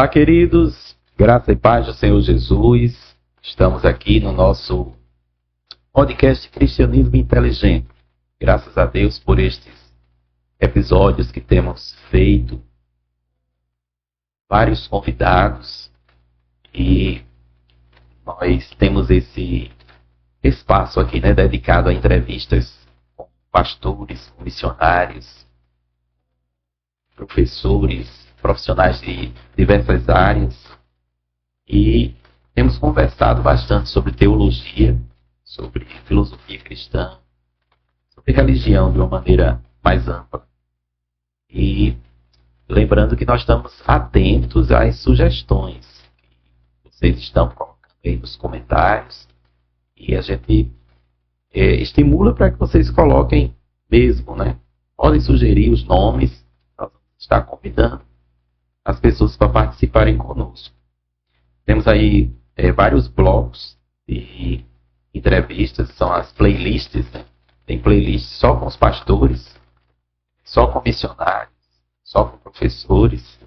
Olá, queridos, graça e paz do Senhor Jesus. Estamos aqui no nosso podcast Cristianismo Inteligente. Graças a Deus por estes episódios que temos feito, vários convidados, e nós temos esse espaço aqui, dedicado a entrevistas com pastores, missionários, professores, profissionais de diversas áreas, e temos conversado bastante sobre teologia, sobre filosofia cristã, sobre religião de uma maneira mais ampla. E lembrando que nós estamos atentos às sugestões que vocês estão colocando aí nos comentários, e a gente estimula para que vocês coloquem mesmo, Podem sugerir os nomes, nós vamos estar convidando as pessoas para participarem conosco. Temos aí vários blocos de entrevistas, são as playlists, Tem playlists só com os pastores, só com missionários, só com professores,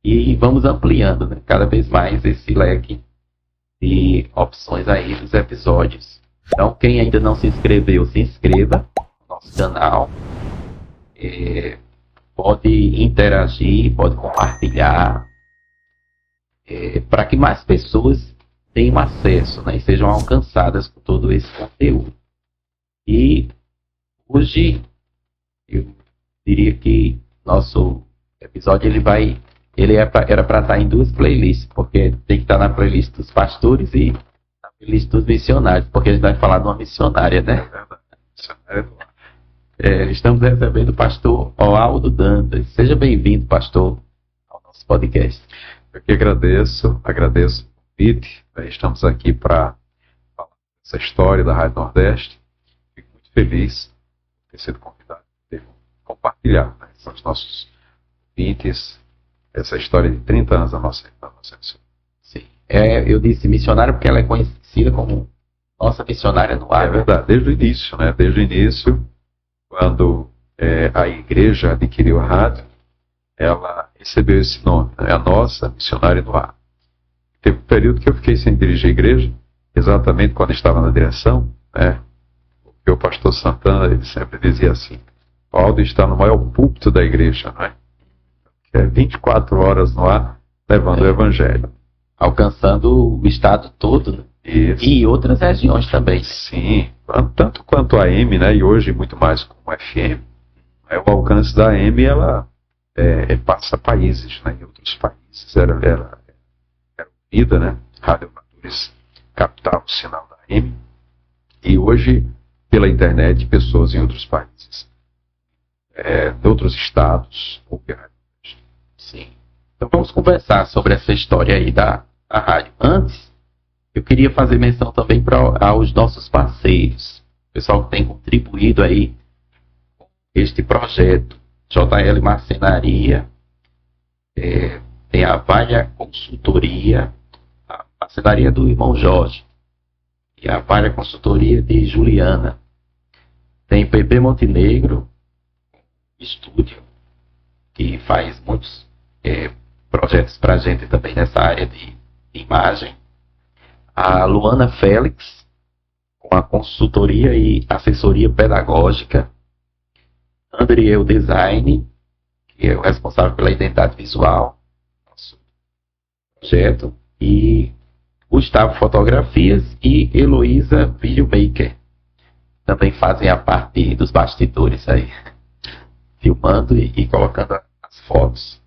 e vamos ampliando, cada vez mais esse leque de opções aí dos episódios. Então, quem ainda não se inscreveu, se inscreva no nosso canal. Pode interagir, pode compartilhar, para que mais pessoas tenham acesso, e sejam alcançadas com todo esse conteúdo. E hoje eu diria que nosso episódio era para estar em duas playlists, porque tem que estar na playlist dos pastores e na playlist dos missionários, porque a gente vai falar de uma missionária, Estamos recebendo o pastor Oaldo Dantas. Seja bem-vindo, pastor, ao nosso podcast. Eu que agradeço o convite. Estamos aqui para falar dessa história da Rádio Nordeste. Fico muito feliz de ter sido convidado, de compartilhar com os nossos ouvintes essa história de 30 anos da nossa missão. Sim. Eu disse missionária porque ela é conhecida como nossa missionária no ar. É verdade, desde o início, Desde o início, quando a igreja adquiriu a rádio, ela recebeu esse nome, a nossa missionária no ar. Teve um período que eu fiquei sem dirigir a igreja, exatamente quando estava na direção, porque o pastor Santana, ele sempre dizia assim: Aldo está no maior púlpito da igreja, que é 24 horas no ar, levando o evangelho. Alcançando o estado todo, Isso. E outras regiões também. Sim, tanto quanto a AM, e hoje muito mais com o FM. O alcance da AM, ela passa países, em outros países. Era ouvida, radioamadores captavam o sinal da AM, e hoje, pela internet, pessoas em outros países, de outros estados, Sim. Então vamos conversar sobre essa história aí da rádio. Antes, eu queria fazer menção também aos nossos parceiros, o pessoal que tem contribuído aí com este projeto. JL Marcenaria, tem a Valha Consultoria, a marcenaria do irmão Jorge, e a Valha Consultoria de Juliana. Tem PP Montenegro Estúdio, que faz muitos projetos para a gente também nessa área de imagem. A Luana Félix, com a consultoria e assessoria pedagógica. Andriel Design, que é o responsável pela identidade visual do nosso projeto. E Gustavo Fotografias e Heloísa Videomaker. Também fazem a parte dos bastidores aí, filmando e colocando as fotos.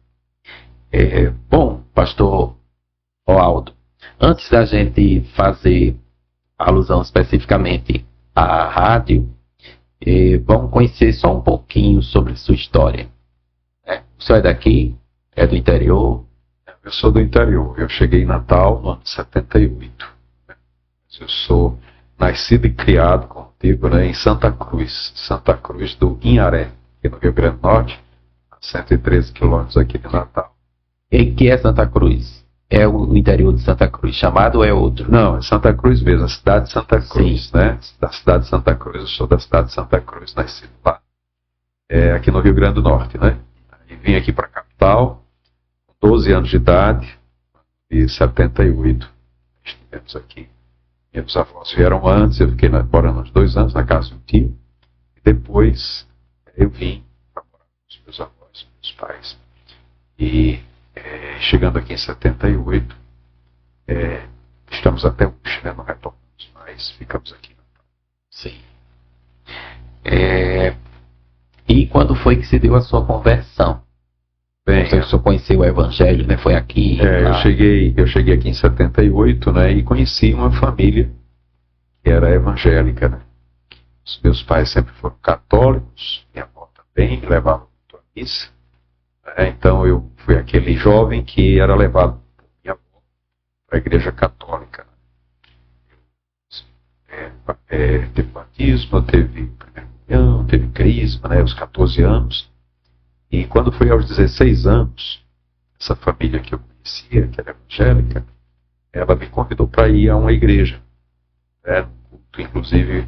Bom, pastor Oaldo, antes da gente fazer alusão especificamente à rádio, vamos conhecer só um pouquinho sobre sua história. O senhor é daqui? É do interior? Eu sou do interior. Eu cheguei em Natal no ano de 78. Eu sou nascido e criado, como digo, em Santa Cruz do Inharé, aqui no Rio Grande do Norte, a 113 quilômetros aqui de Natal. E que é Santa Cruz? É o interior de Santa Cruz chamado ou é outro? Não, é Santa Cruz mesmo, a cidade de Santa Cruz, Sim. Da cidade de Santa Cruz, eu sou da cidade de Santa Cruz, nascido lá, aqui no Rio Grande do Norte, E vim aqui para a capital, com 12 anos de idade, de 78. Estivemos aqui. Meus avós vieram antes, eu fiquei morando uns 2 anos na casa de um tio. E depois eu vim para morar com os meus avós, meus pais. E chegando aqui em 78, estamos até hoje, né? Não retornamos mais, ficamos aqui. Sim. E quando foi que se deu a sua conversão? Bem, o senhor conheceu o Evangelho, né? Foi aqui? Eu cheguei aqui em 78, né? E conheci uma família que era evangélica, né? Os meus pais sempre foram católicos, minha avó também, me levava muito à missa. Então eu fui aquele jovem que era levado por minha avó para a igreja católica. Teve batismo, teve primeira comunhão, teve crisma, né? Aos 14 anos. E quando foi aos 16 anos, essa família que eu conhecia, que era evangélica, ela me convidou para ir a uma igreja. Culto, inclusive,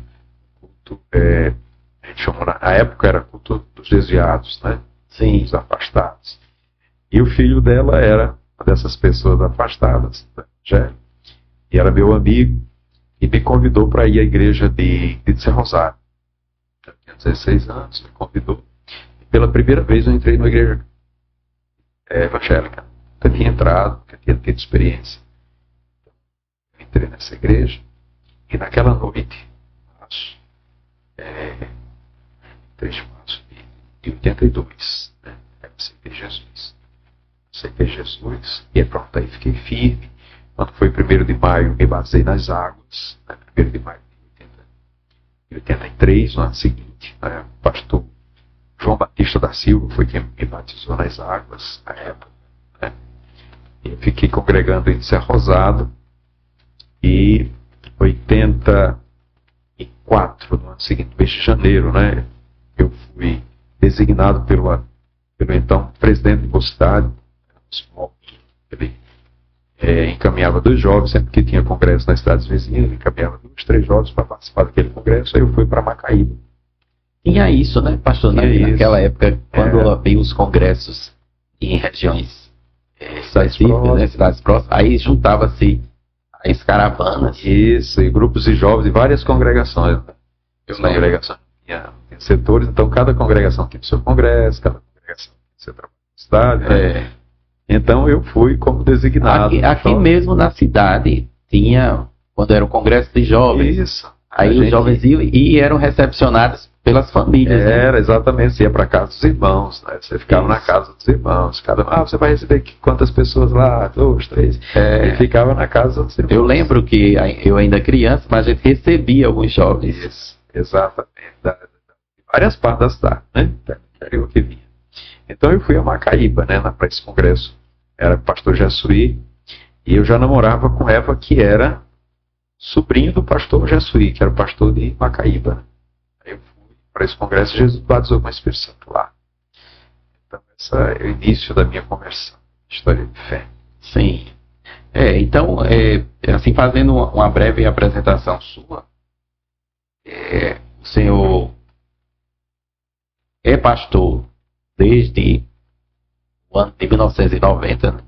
a gente chamou, na época era culto dos desviados, né? Sim. Os afastados. E o filho dela era uma dessas pessoas afastadas do evangelho. E era meu amigo e me convidou para ir à igreja de São Rosário. Eu tinha 16 anos, me convidou. Pela primeira vez eu entrei numa igreja evangélica. Nunca tinha entrado, nunca tinha tido experiência. Eu entrei nessa igreja e naquela noite, 3 de março de 82, né, eu aceitei Jesus. Aceitei Jesus e pronto, aí fiquei firme. Quando foi 1º de maio, me basei nas águas. Né, 1º de maio de 83, no ano seguinte, né, o pastor João Batista da Silva foi quem me batizou nas águas na época. Né? Eu fiquei congregando em Serra Rosado e 84, no ano seguinte, mês de janeiro, né? Eu fui designado pelo então presidente de mocidade. Ele encaminhava 2 jovens, sempre que tinha congresso nas cidades vizinhas, ele encaminhava 2, 3 jovens para participar daquele congresso. Aí eu fui para Macaíba. Tinha isso, né, pastor? Naquela época, quando havia os congressos em regiões específicas, né, cidades próximas, aí juntava-se as caravanas. Isso, e grupos de jovens de várias congregações. As congregações tinha setores, então cada congregação tinha o seu congresso, cada congregação tinha o seu trabalho na cidade. Né? Então eu fui como designado. Aqui mesmo na cidade tinha, quando era o congresso de jovens. Isso. Aí os jovens iam e eram recepcionados pelas famílias. Era, exatamente. Você ia para casa dos irmãos, né? Você ficava na casa dos irmãos. Você vai receber quantas pessoas lá? 2, 3. E ficava na casa dos irmãos. Eu lembro que eu ainda criança, mas a gente recebia alguns jovens. Isso, exatamente. De várias partes da cidade, né? Eu que vinha. Então eu fui a Macaíba, né? Para esse congresso. Era pastor Jessuí. E eu já namorava com Eva, que era sobrinho do pastor Jessuí, que era o pastor de Macaíba. Né? Aí eu fui para esse congresso, Jesus batizou com o Espírito Santo lá. Então, esse é o início da minha conversão, história de fé. Sim. Então, assim, fazendo uma breve apresentação sua, o senhor é pastor desde o ano de 1990, né?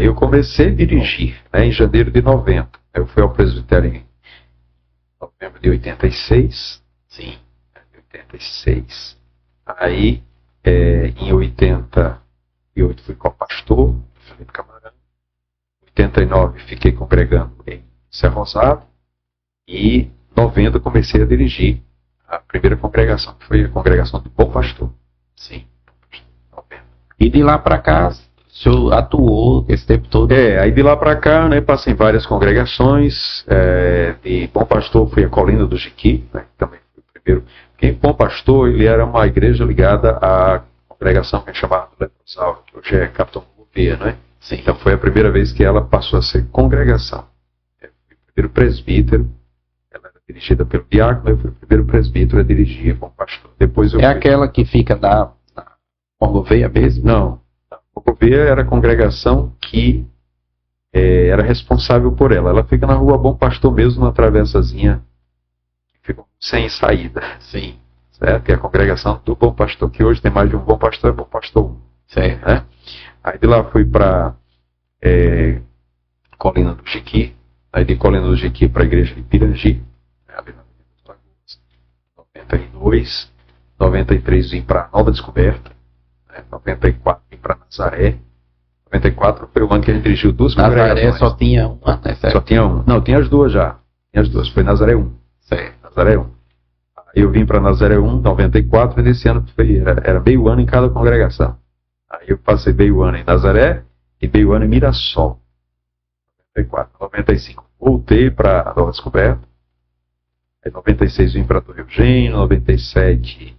Eu comecei a dirigir, né, em janeiro de 90. Eu fui ao presbitério em novembro de 86. Sim. 86. Aí, em 88, fui co-pastor, Felipe Camarão. Em 89, fiquei congregando em Serra Rosado. E em 90, comecei a dirigir a primeira congregação, que foi a congregação do Bom Pastor. Sim. 90. E de lá para cá, o senhor atuou esse tempo todo? Aí de lá para cá, né, passei em várias congregações. De Bom Pastor fui a Colina do Jiqui, né, que também foi o primeiro. Porque Bom Pastor, ele era uma igreja ligada à congregação que é chamada Leprosalva, que hoje é Capitão Gouveia, né? Sim. Então foi a primeira vez que ela passou a ser congregação. Eu fui o primeiro presbítero, ela era dirigida pelo diácono, eu fui o primeiro presbítero a dirigir Bom Pastor. Depois eu fui... aquela que fica na Gouveia mesmo? Não. A Gouveia era a congregação que era responsável por ela. Ela fica na rua Bom Pastor mesmo, numa travessazinha que fica sem saída. Sim. Certo? E a congregação do Bom Pastor, que hoje tem mais de um Bom Pastor, é Bom Pastor 1. Certo. Né? Aí de lá fui para Colina do Jiqui, aí de Colina do Jiqui para a igreja de Pirangi, ali na Avenida dos Lagoas, 92, 93 vim para Nova Descoberta, 94 vim para Nazaré, 94 foi o ano que a gente dirigiu duas congregações. Nazaré só tinha uma, né? Só tinha um. Não, tinha as duas já. Tinha as duas. Foi Nazaré 1. Certo. Nazaré 1. Aí eu vim para Nazaré 1, 94, e nesse ano era meio ano em cada congregação. Aí eu passei meio ano em Nazaré e meio ano em Mirassol. 94. 95 voltei para Nova Descoberta. Aí 96 vim para Torre Eugênio, 97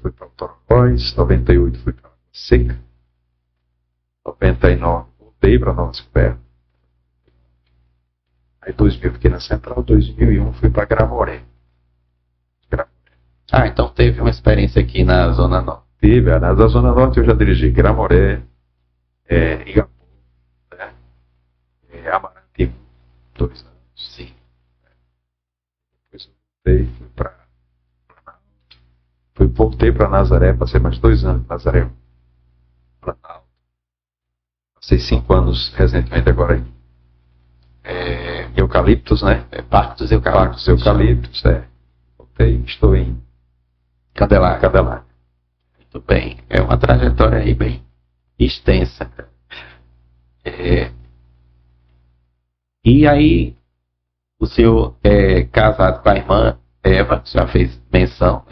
fui para Autoróis, 98 fui para Seca. 99 voltei para Nova Descoberta. Aí 2000 fiquei na Central, 2001 fui para Gramoré. Ah, então teve uma experiência aqui na Zona Norte. Tive, na Zona Norte eu já dirigi Gramoré, Igapu, né? Amarante, 2 anos. Sim. Depois eu voltei, fui para Planalto. Voltei para Nazaré, passei mais 2 anos em Nazaré. Planalto. Passei 5 anos recentemente agora em Eucaliptos, né? Parque dos Eucaliptos. Voltei, estou em Candelária. Muito bem. É uma trajetória aí bem extensa. E aí, o senhor é casado com a irmã Eva, que já fez menção.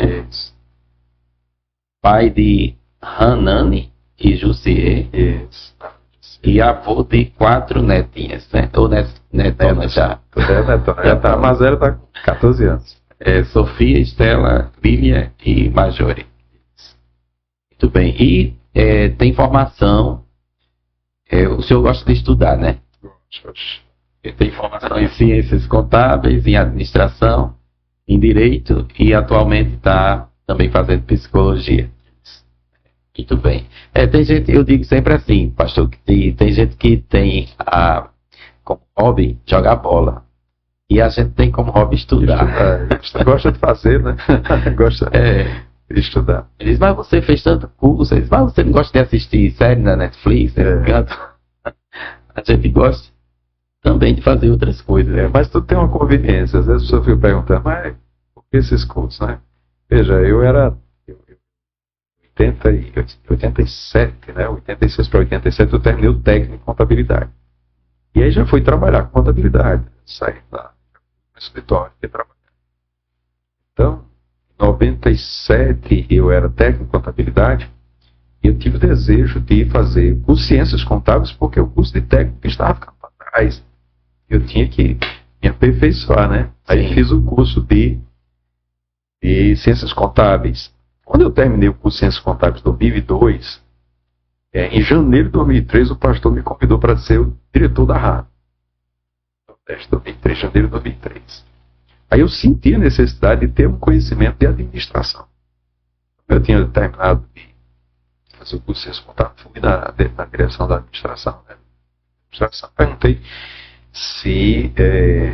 Pai de Hanani e Jussier. E avô de 4 netinhas, né? Ou netona já. Já tá, mas ela está com 14 anos. Sofia, Estela, Lília e Majore. Muito bem. E tem formação. O senhor gosta de estudar, né? Tem formação em ciências contábeis, em administração, em direito e atualmente está também fazendo psicologia. Muito bem. Tem gente, eu digo sempre assim, pastor, que tem gente que tem como hobby jogar bola. E a gente tem como hobby estudar. Gosta de fazer, né? Gosta de estudar. Ele diz, mas você fez tanto curso. Ele diz, mas você não gosta de assistir série na Netflix? A gente gosta também de fazer outras coisas. Mas tudo tem uma conveniência. Às vezes a pessoa fica perguntando, mas por que esses cursos, né? Veja, eu era 87, né? 86 para 87 eu terminei o técnico em contabilidade. E aí já fui trabalhar com contabilidade. Saí lá no escritório e trabalhar. Então, em 97 eu era técnico em contabilidade e eu tive o desejo de fazer curso de ciências contábeis porque o curso de técnico estava ficando para trás. Eu tinha que me aperfeiçoar, né? Aí fiz o curso de ciências contábeis. Quando eu terminei o curso de ciências contábeis em 2002, em janeiro de 2003, o pastor me convidou para ser o diretor da rádio. Janeiro de 2003. Aí eu senti a necessidade de ter um conhecimento de administração. Eu tinha terminado de fazer o curso de ciências contábeis, fui na direção da administração. Né? Perguntei se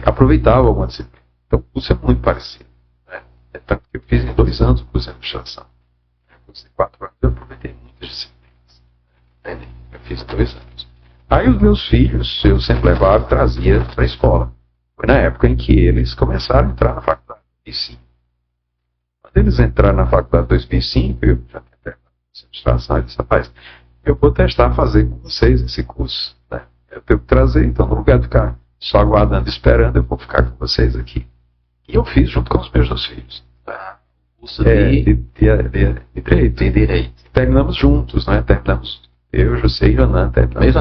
aproveitava alguma disciplina. Então o curso é muito parecido. Né? Tanto que eu fiz em 2 anos o curso de administração. No curso de 4 anos eu aproveitei muitas disciplinas. Eu fiz 2 anos. Aí os meus filhos, eu sempre levava e trazia para a escola. Foi na época em que eles começaram a entrar na faculdade em 2005. Quando eles entraram na faculdade em 2005, eu já tinha terminado a administração, e disse, rapaz, eu vou testar fazer com vocês esse curso. Né? Eu tenho que trazer, então no lugar de ficar só aguardando, esperando, eu vou ficar com vocês aqui. E eu fiz junto com os meus 2 filhos. Curso de direito. Terminamos juntos, né? Terminamos, eu, José e Renan, terminamos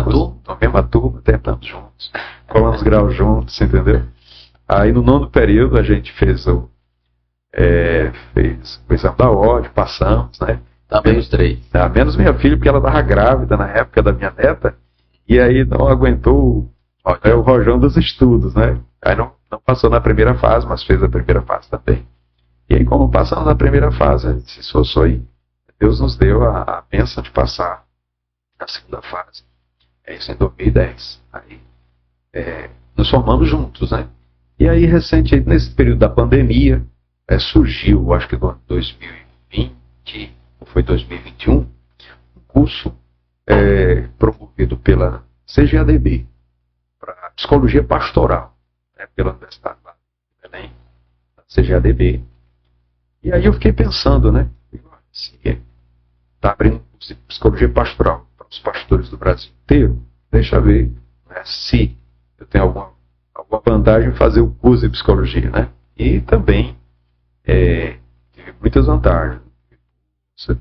na mesma turma, terminamos juntos. Colamos grau juntos, entendeu? Aí no 9º período a gente fez o exame da ordem, passamos, né? Também os 3. Menos minha filha, porque ela estava grávida na época da minha neta, e aí não aguentou o rojão dos estudos, né? Aí não passou na primeira fase, mas fez a primeira fase também. E aí, como passamos na primeira fase, a gente se esforçou aí. Deus nos deu a bênção de passar na segunda fase. Isso em 2010. Aí nos formamos juntos, né? E aí, recente, nesse período da pandemia, surgiu, acho que no ano 2020, ou foi 2021, um curso promovido pela CGADB, para psicologia pastoral, né, pela Universidade de Belém, CGADB. E aí eu fiquei pensando, né? Está abrindo psicologia pastoral para os pastores do Brasil inteiro. Deixa eu ver, né, se eu tenho alguma vantagem em fazer o curso de psicologia, né? E também tive muitas vantagens.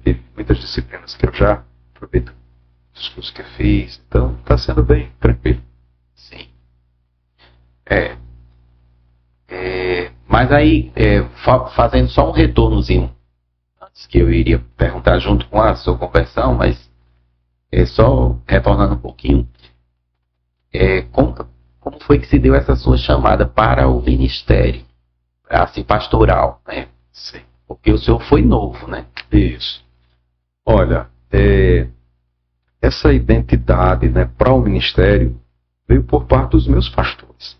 Tive muitas disciplinas que eu já aproveito os cursos que eu fiz. Então está sendo bem tranquilo. Sim. Mas aí, fazendo só um retornozinho, antes que eu iria perguntar junto com a sua conversão, mas só retornando um pouquinho, como foi que se deu essa sua chamada para o ministério, assim, pastoral, né? Sim. Porque o senhor foi novo, né? Isso. Olha, essa identidade, né, para o ministério veio por parte dos meus pastores.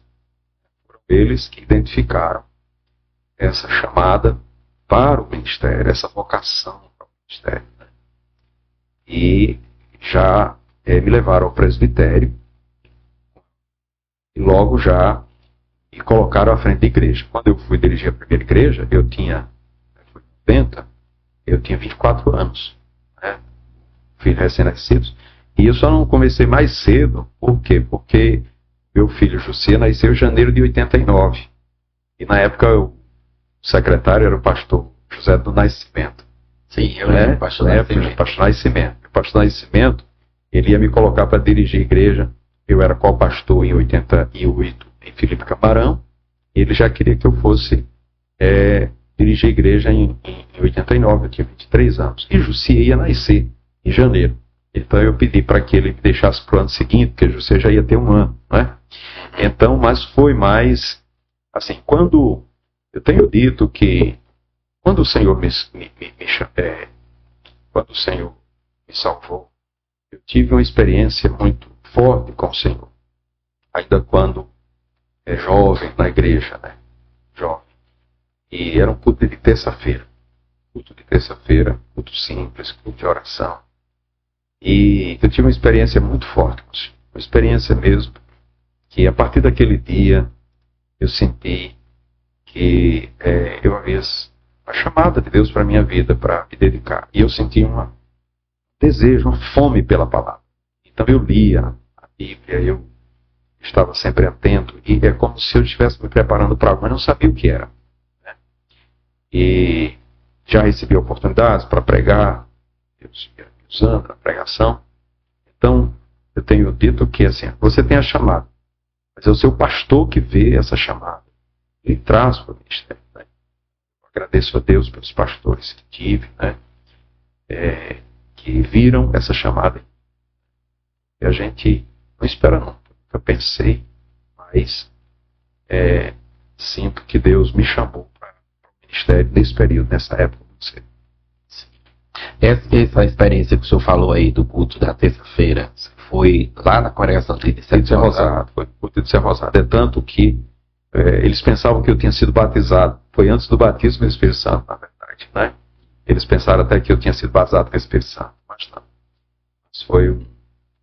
Foram eles que identificaram essa chamada para o ministério, essa vocação para o ministério, né? E já me levaram ao presbitério e logo já me colocaram à frente da igreja. Quando eu fui dirigir a primeira igreja, eu tinha 24 anos, né? Filhos recém-nascidos. E eu só não comecei mais cedo, por quê? Porque meu filho José nasceu em janeiro de 89. E na época o secretário era o pastor José do Nascimento. Sim, eu lembro, pastor Nascimento. O pastor Nascimento, ele ia me colocar para dirigir a igreja. Eu era co-pastor em 88 em Felipe Camarão. E ele já queria que eu fosse dirigir a igreja em 89, eu tinha 23 anos. E José ia nascer em janeiro. Então eu pedi para que ele me deixasse para o ano seguinte, porque José já ia ter um ano, né? Então, mas foi mais assim, quando eu tenho dito que quando o Senhor quando o Senhor me salvou, eu tive uma experiência muito forte com o Senhor, ainda quando jovem na igreja, né? Jovem. E era um culto de terça-feira, culto simples, culto de oração. E eu tive uma experiência muito forte com o Senhor, uma experiência mesmo, que a partir daquele dia eu senti que eu havia a chamada de Deus para a minha vida, para me dedicar. E eu senti um desejo, uma fome pela palavra. Então eu lia a Bíblia, eu estava sempre atento, e é como se eu estivesse me preparando para algo, mas não sabia o que era, né? E já recebi oportunidades para pregar, Deus ia me usando na pregação. Então, eu tenho dito que assim, você tem a chamada, mas é o seu pastor que vê essa chamada e traz para o ministério, né? Eu agradeço a Deus pelos pastores que tive, né? Que viram essa chamada. E a gente não espera não. Eu pensei, mas sinto que Deus me chamou para o ministério nesse período, nessa época. Essa experiência que o senhor falou aí do culto da terça-feira foi lá na congregação de Ser Rosado? Foi no culto de Ser Rosado. É tanto que eles pensavam que eu tinha sido batizado. Foi antes do batismo do Espírito Santo, na verdade, né? Eles pensaram até que eu tinha sido batizado com o Espírito Santo, mas não.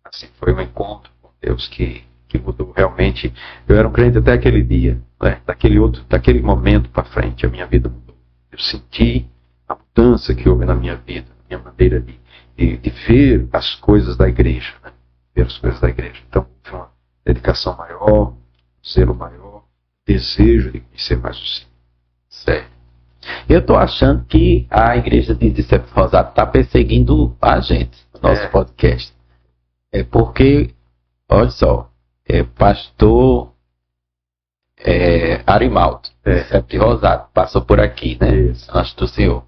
Mas foi um encontro com Deus que mudou realmente. Eu era um crente até aquele dia, né? Daquele momento para frente, a minha vida mudou. Eu senti a mudança que houve na minha vida, na minha maneira de ver as coisas da igreja, né? Ver as coisas da igreja. Então, houve uma dedicação maior, um zelo maior, desejo de conhecer mais o Senhor. Certo. Eu estou achando que a igreja de Ser Rosado está perseguindo a gente, o nosso podcast. É porque, olha só, pastor Arimaldo, Ser Rosado, passou por aqui, né? Isso. Antes do senhor.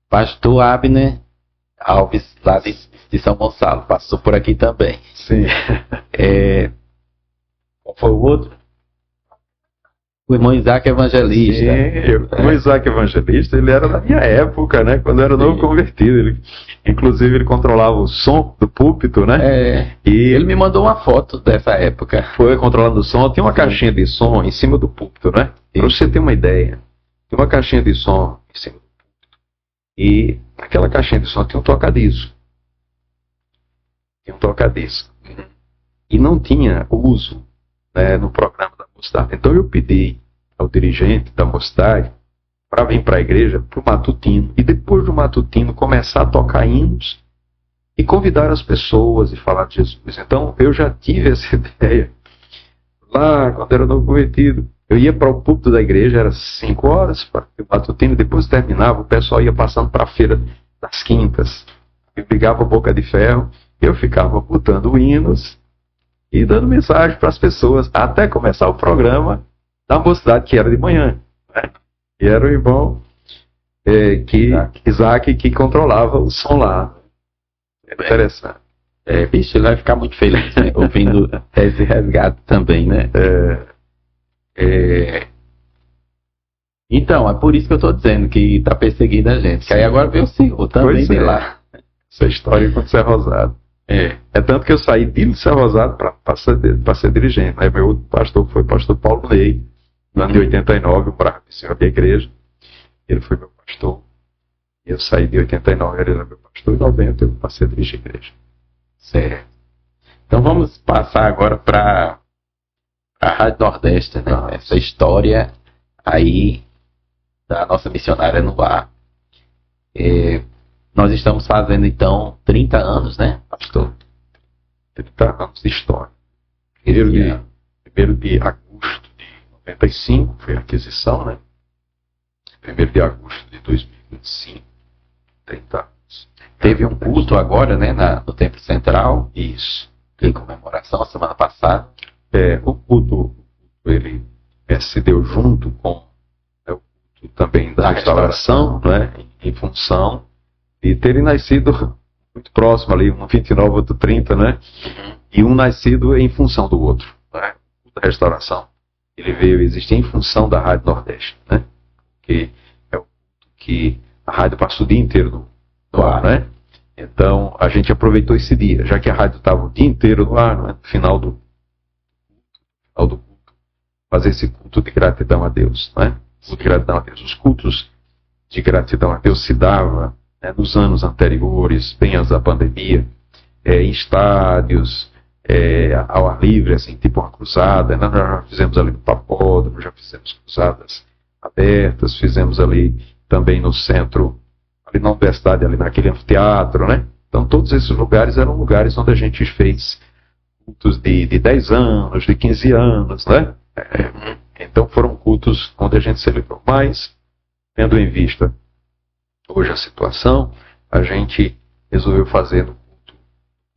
Pastor Abner Alves, lá de São Gonçalo, passou por aqui também. Sim. Qual foi o outro? O irmão Isaac Evangelista. Sim, o Isaac Evangelista, ele era da minha época, né? Quando eu era novo convertido. Inclusive, ele controlava o som do púlpito, né? E ele me mandou uma foto dessa época. Foi controlando o som. Tinha uma caixinha de som em cima do púlpito, né? Para você ter uma ideia. Tinha uma caixinha de som em cima do púlpito. E naquela caixinha de som tinha um toca-disco. e não tinha uso, né, no programa da mocidade. Então eu pedi ao dirigente da mocidade para vir para a igreja, para o matutino, e depois do matutino começar a tocar hinos e convidar as pessoas e falar de Jesus. Então eu já tive essa ideia lá quando era novo convertido. Eu ia para o púlpito da igreja, era 5 horas para o matutino, depois terminava, o pessoal ia passando para a feira das quintas. Eu ligava a boca de ferro, eu ficava botando hinos e dando mensagem para as pessoas, até começar o programa da mocidade, que era de manhã, né? E era o irmão Isaac, que controlava o som lá. É interessante. Bicho, ele vai ficar muito feliz, né? Ouvindo esse resgate também, né? Então, é por isso que eu estou dizendo que está perseguindo a gente. Que aí agora veio o senhor também de lá. Essa história com o Cé Rosado. É tanto que eu saí de Cé Rosado para ser dirigente. Né? Meu outro pastor foi o pastor Paulo Ney, no ano de 89, o bravo senhor da igreja. Ele foi meu pastor. Eu saí de 89, ele era meu pastor, e em 90 eu passei a dirigir a igreja. Certo. Então vamos passar agora para a Rádio Nordeste, né? Essa história aí da nossa missionária no ar. Nós estamos fazendo então 30 anos, né, pastor? 30 anos de história. Primeiro de agosto de 95 foi a aquisição, né? 1º de agosto de 2025, 30 anos. Teve um culto agora, né, no Templo Central. Isso. Em comemoração, a semana passada. O culto, ele se deu junto com o culto também da restauração, né, em função de terem nascido muito próximo ali, um 29, outro 30, né? E um nascido em função do outro, né? O culto da restauração, ele veio existir em função da Rádio Nordeste, né? Que é o culto que a rádio passou o dia inteiro no ar, né? Então, a gente aproveitou esse dia, já que a rádio estava o dia inteiro no ar, né? No final do culto, fazer esse culto de gratidão a Deus, né? Culto de gratidão a Deus. Os cultos de gratidão a Deus se dava, né, nos anos anteriores, bem antes da pandemia, em estádios, ao ar livre, assim, tipo uma cruzada. Nós já fizemos ali no Papódromo, já fizemos cruzadas abertas, fizemos ali também no centro, ali na universidade, ali naquele anfiteatro, né? Então todos esses lugares eram lugares onde a gente fez cultos de 10 anos, de 15 anos, né? Então foram cultos onde a gente celebrou. Mas, tendo em vista hoje a situação, a gente resolveu fazer no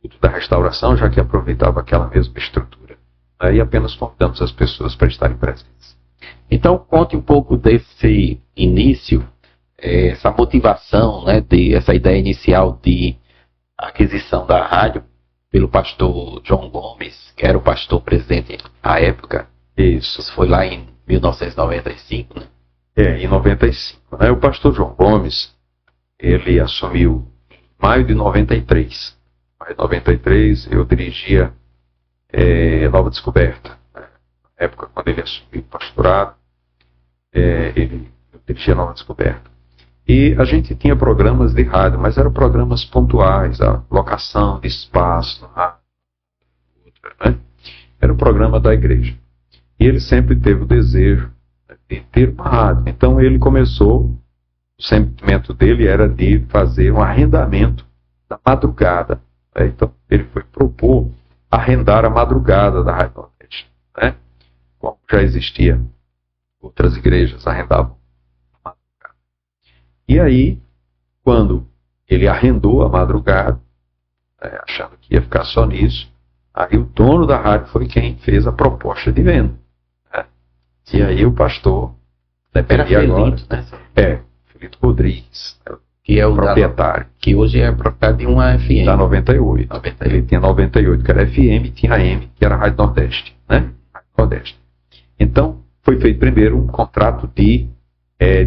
culto da restauração, já que aproveitava aquela mesma estrutura. Aí apenas convidamos as pessoas para estarem presentes. Então conte um pouco desse início, essa motivação, né, essa ideia inicial de aquisição da rádio pelo pastor João Gomes, que era o pastor presidente à época. Isso foi lá em 1995, né? Em 95. Né? O pastor João Gomes, ele assumiu em maio de 93. Em maio de 93, eu dirigia Nova Descoberta. Na época, quando ele assumiu o pastorado, eu dirigia Nova Descoberta. E a gente tinha programas de rádio, mas eram programas pontuais, a locação de espaço, né? Era um programa da igreja. E ele sempre teve o desejo de ter uma rádio. Então ele começou, o sentimento dele era de fazer um arrendamento da madrugada. Né? Então ele foi propor arrendar a madrugada da Rádio Nordeste. Né? Como já existia, outras igrejas arrendavam a madrugada. E aí, quando ele arrendou a madrugada, achando que ia ficar só nisso, aí o dono da rádio foi quem fez a proposta de venda. E aí o pastor, era Felito, né? Felito Rodrigues, que é o proprietário. Que hoje é proprietário de uma FM. Da 98. Ele tinha 98, que era FM, tinha AM, que era a Rádio Nordeste, né? Rádio Nordeste. Então, foi feito primeiro um contrato de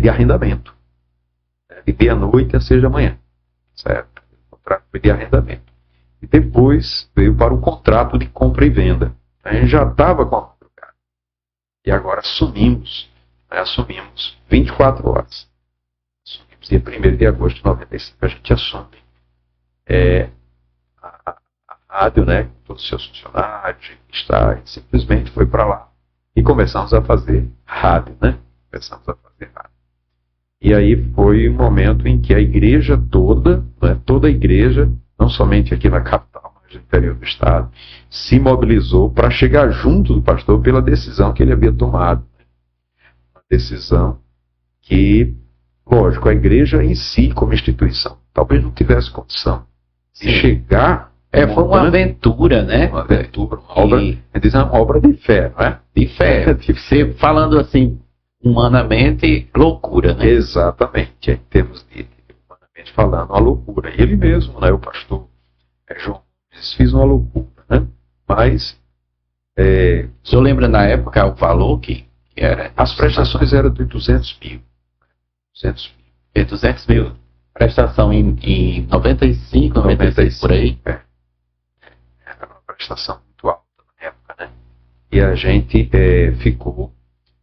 arrendamento. De meia-noite a 6 da manhã. Certo? O contrato foi de arrendamento. E depois veio para o contrato de compra e venda. A gente já estava com a madrugada. E agora assumimos 24 horas. Assumimos dia 1º de agosto de 95. A gente assume a rádio, né? Todos os seus funcionários, está, simplesmente foi para lá. E começamos a fazer rádio, né? Começamos a fazer rádio. E aí foi um momento em que a igreja toda, né, toda a igreja, não somente aqui na capital, mas no interior do estado, se mobilizou para chegar junto do pastor pela decisão que ele havia tomado. Uma decisão que, lógico, a igreja em si, como instituição, talvez não tivesse condição de chegar. Foi uma aventura, né? Uma aventura, uma obra de fé, não é? De fé. Você falando assim, humanamente, loucura, né? Exatamente, em termos de humanamente falando, uma loucura. Ele mesmo, né, o pastor João, fez uma loucura, né? Mas o senhor lembra na época o valor que era? As prestações eram de 200 mil. 200 mil. Prestação em 95, 96, por aí? Era uma prestação muito alta na época, né? E a gente ficou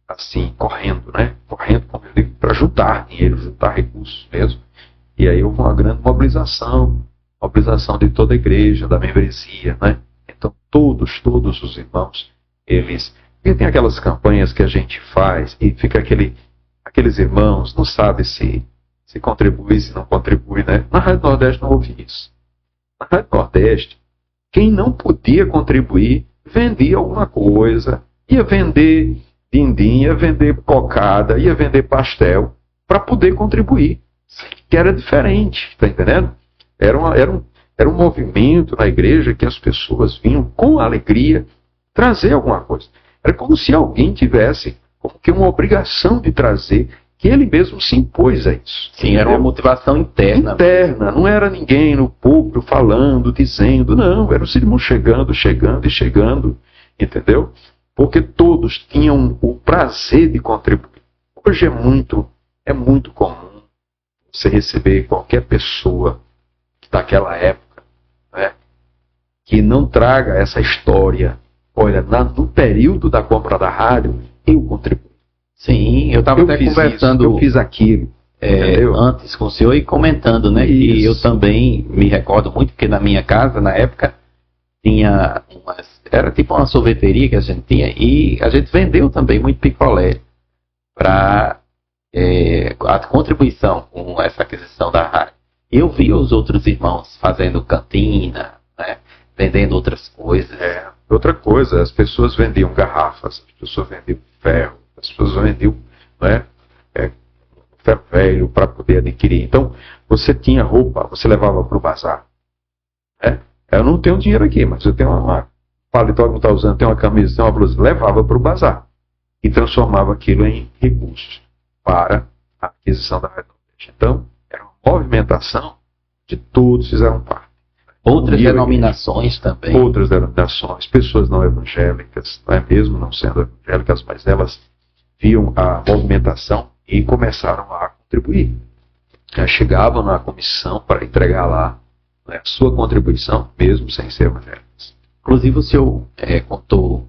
assim, correndo, né? Correndo, como eu digo, para juntar dinheiro, juntar recursos mesmo. E aí houve uma grande mobilização de toda a igreja, da membresia, né? Então todos os irmãos, porque tem aquelas campanhas que a gente faz e fica aqueles irmãos, não sabe se contribui, se não contribui, né? Na Rádio Nordeste não houve isso. Na Rádio Nordeste, quem não podia contribuir, vendia alguma coisa, ia vender dindim, ia vender cocada, ia vender pastel, para poder contribuir. Que era diferente, tá entendendo? Era um movimento na igreja que as pessoas vinham com alegria trazer alguma coisa. Era como se alguém tivesse como que uma obrigação de trazer, que ele mesmo se impôs a isso. Sim, era uma motivação interna. Interna, não era ninguém no púlpito falando, dizendo, não, era os irmãos chegando, entendeu? Porque todos tinham o prazer de contribuir. Hoje é muito comum você receber qualquer pessoa daquela época, né, que não traga essa história. Olha, no período da compra da rádio, eu contribuí. Sim, eu estava até conversando. Eu fiz aquilo. Antes com o senhor e comentando, né? Isso. Que eu também me recordo muito, porque na minha casa, na época, tinha era tipo uma sorveteria que a gente tinha, e a gente vendeu também muito picolé para a contribuição com essa aquisição da rádio. Eu vi os outros irmãos fazendo cantina, né, vendendo outras coisas. Outra coisa, as pessoas vendiam garrafas, as pessoas vendiam ferro, as pessoas vendiam, né, ferro velho para poder adquirir. Então, você tinha roupa, você levava para o bazar. Eu não tenho dinheiro aqui, mas eu tenho uma paletó que não está usando, tenho uma camisa, tenho uma blusa, levava para o bazar e transformava aquilo em recursos para a aquisição da Rádio Nordeste. Então, era uma movimentação de todos fizeram parte. Outras denominações também. Outras denominações, pessoas não evangélicas, não é mesmo não sendo evangélicas, mas elas viam a movimentação e começaram a contribuir. Chegavam na comissão para entregar lá, né, a sua contribuição, mesmo sem ser evangélicos. Inclusive o senhor contou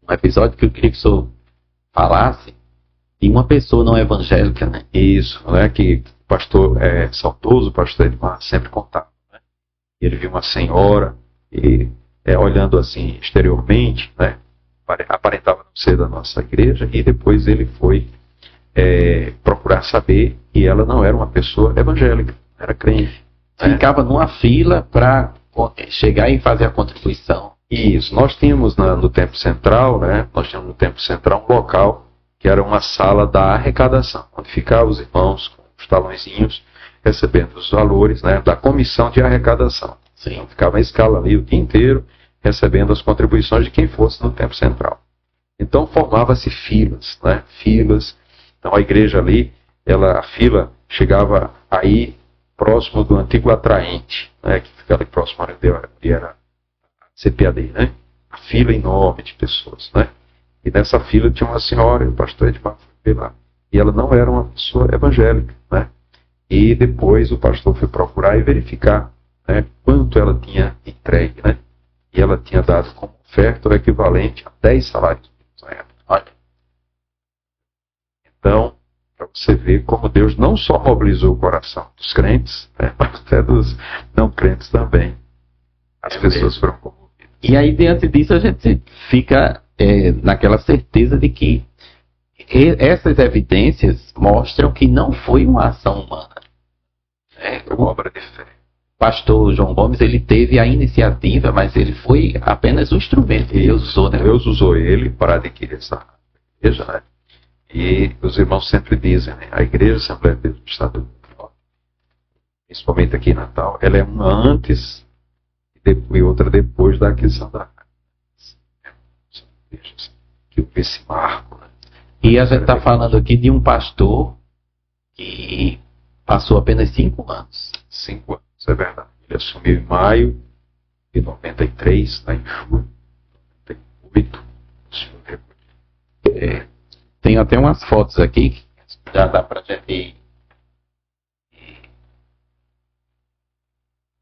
um episódio que eu queria que o senhor falasse de uma pessoa não evangélica, né? Isso, né, que o pastor saudoso, o pastor Edmar sempre contava. Né? Ele viu uma senhora e olhando assim exteriormente, né, aparentava não ser da nossa igreja, e depois ele foi procurar saber, e ela não era uma pessoa evangélica, era crente. Ficava numa fila para chegar e fazer a contribuição. Isso, nós tínhamos no Templo Central, né, um local que era uma sala da arrecadação, onde ficavam os irmãos com os talõezinhos, recebendo os valores, né, da comissão de arrecadação. Sim. Então, ficava a escala ali o dia inteiro, recebendo as contribuições de quem fosse no Templo Central. Então formava-se filas, né, filas. Então a igreja ali, a fila chegava aí próximo do antigo Atraente, né, que fica ali próximo onde era a CPAD, né? A fila enorme de pessoas, né? E nessa fila tinha uma senhora, e o pastor Edmar foi lá. E ela não era uma pessoa evangélica, né? E depois o pastor foi procurar e verificar, né, quanto ela tinha entregue, né? E ela tinha dado como oferta o equivalente a 10 salários mínimos na época. Olha. Então, para você ver como Deus não só mobilizou o coração dos crentes, né, mas até dos não crentes também. as pessoas foram comovidas. E aí, diante disso, a gente fica naquela certeza de que essas evidências mostram que não foi uma ação humana. Foi uma obra de fé. Pastor João Gomes, ele teve a iniciativa, mas ele foi apenas um instrumento que Deus usou, né? Deus usou ele para adquirir essa igreja, né? E os irmãos sempre dizem, né? A igreja Assembleia de Deus do Estado do Rio, principalmente aqui em Natal, ela é uma antes e outra depois da aquisição da que esse marco, né? E a gente está falando aqui de um pastor que passou apenas 5 anos. 5 anos, é verdade. Ele assumiu em maio de 93, está em julho de 98. Tem até umas fotos aqui que já dá para a gente.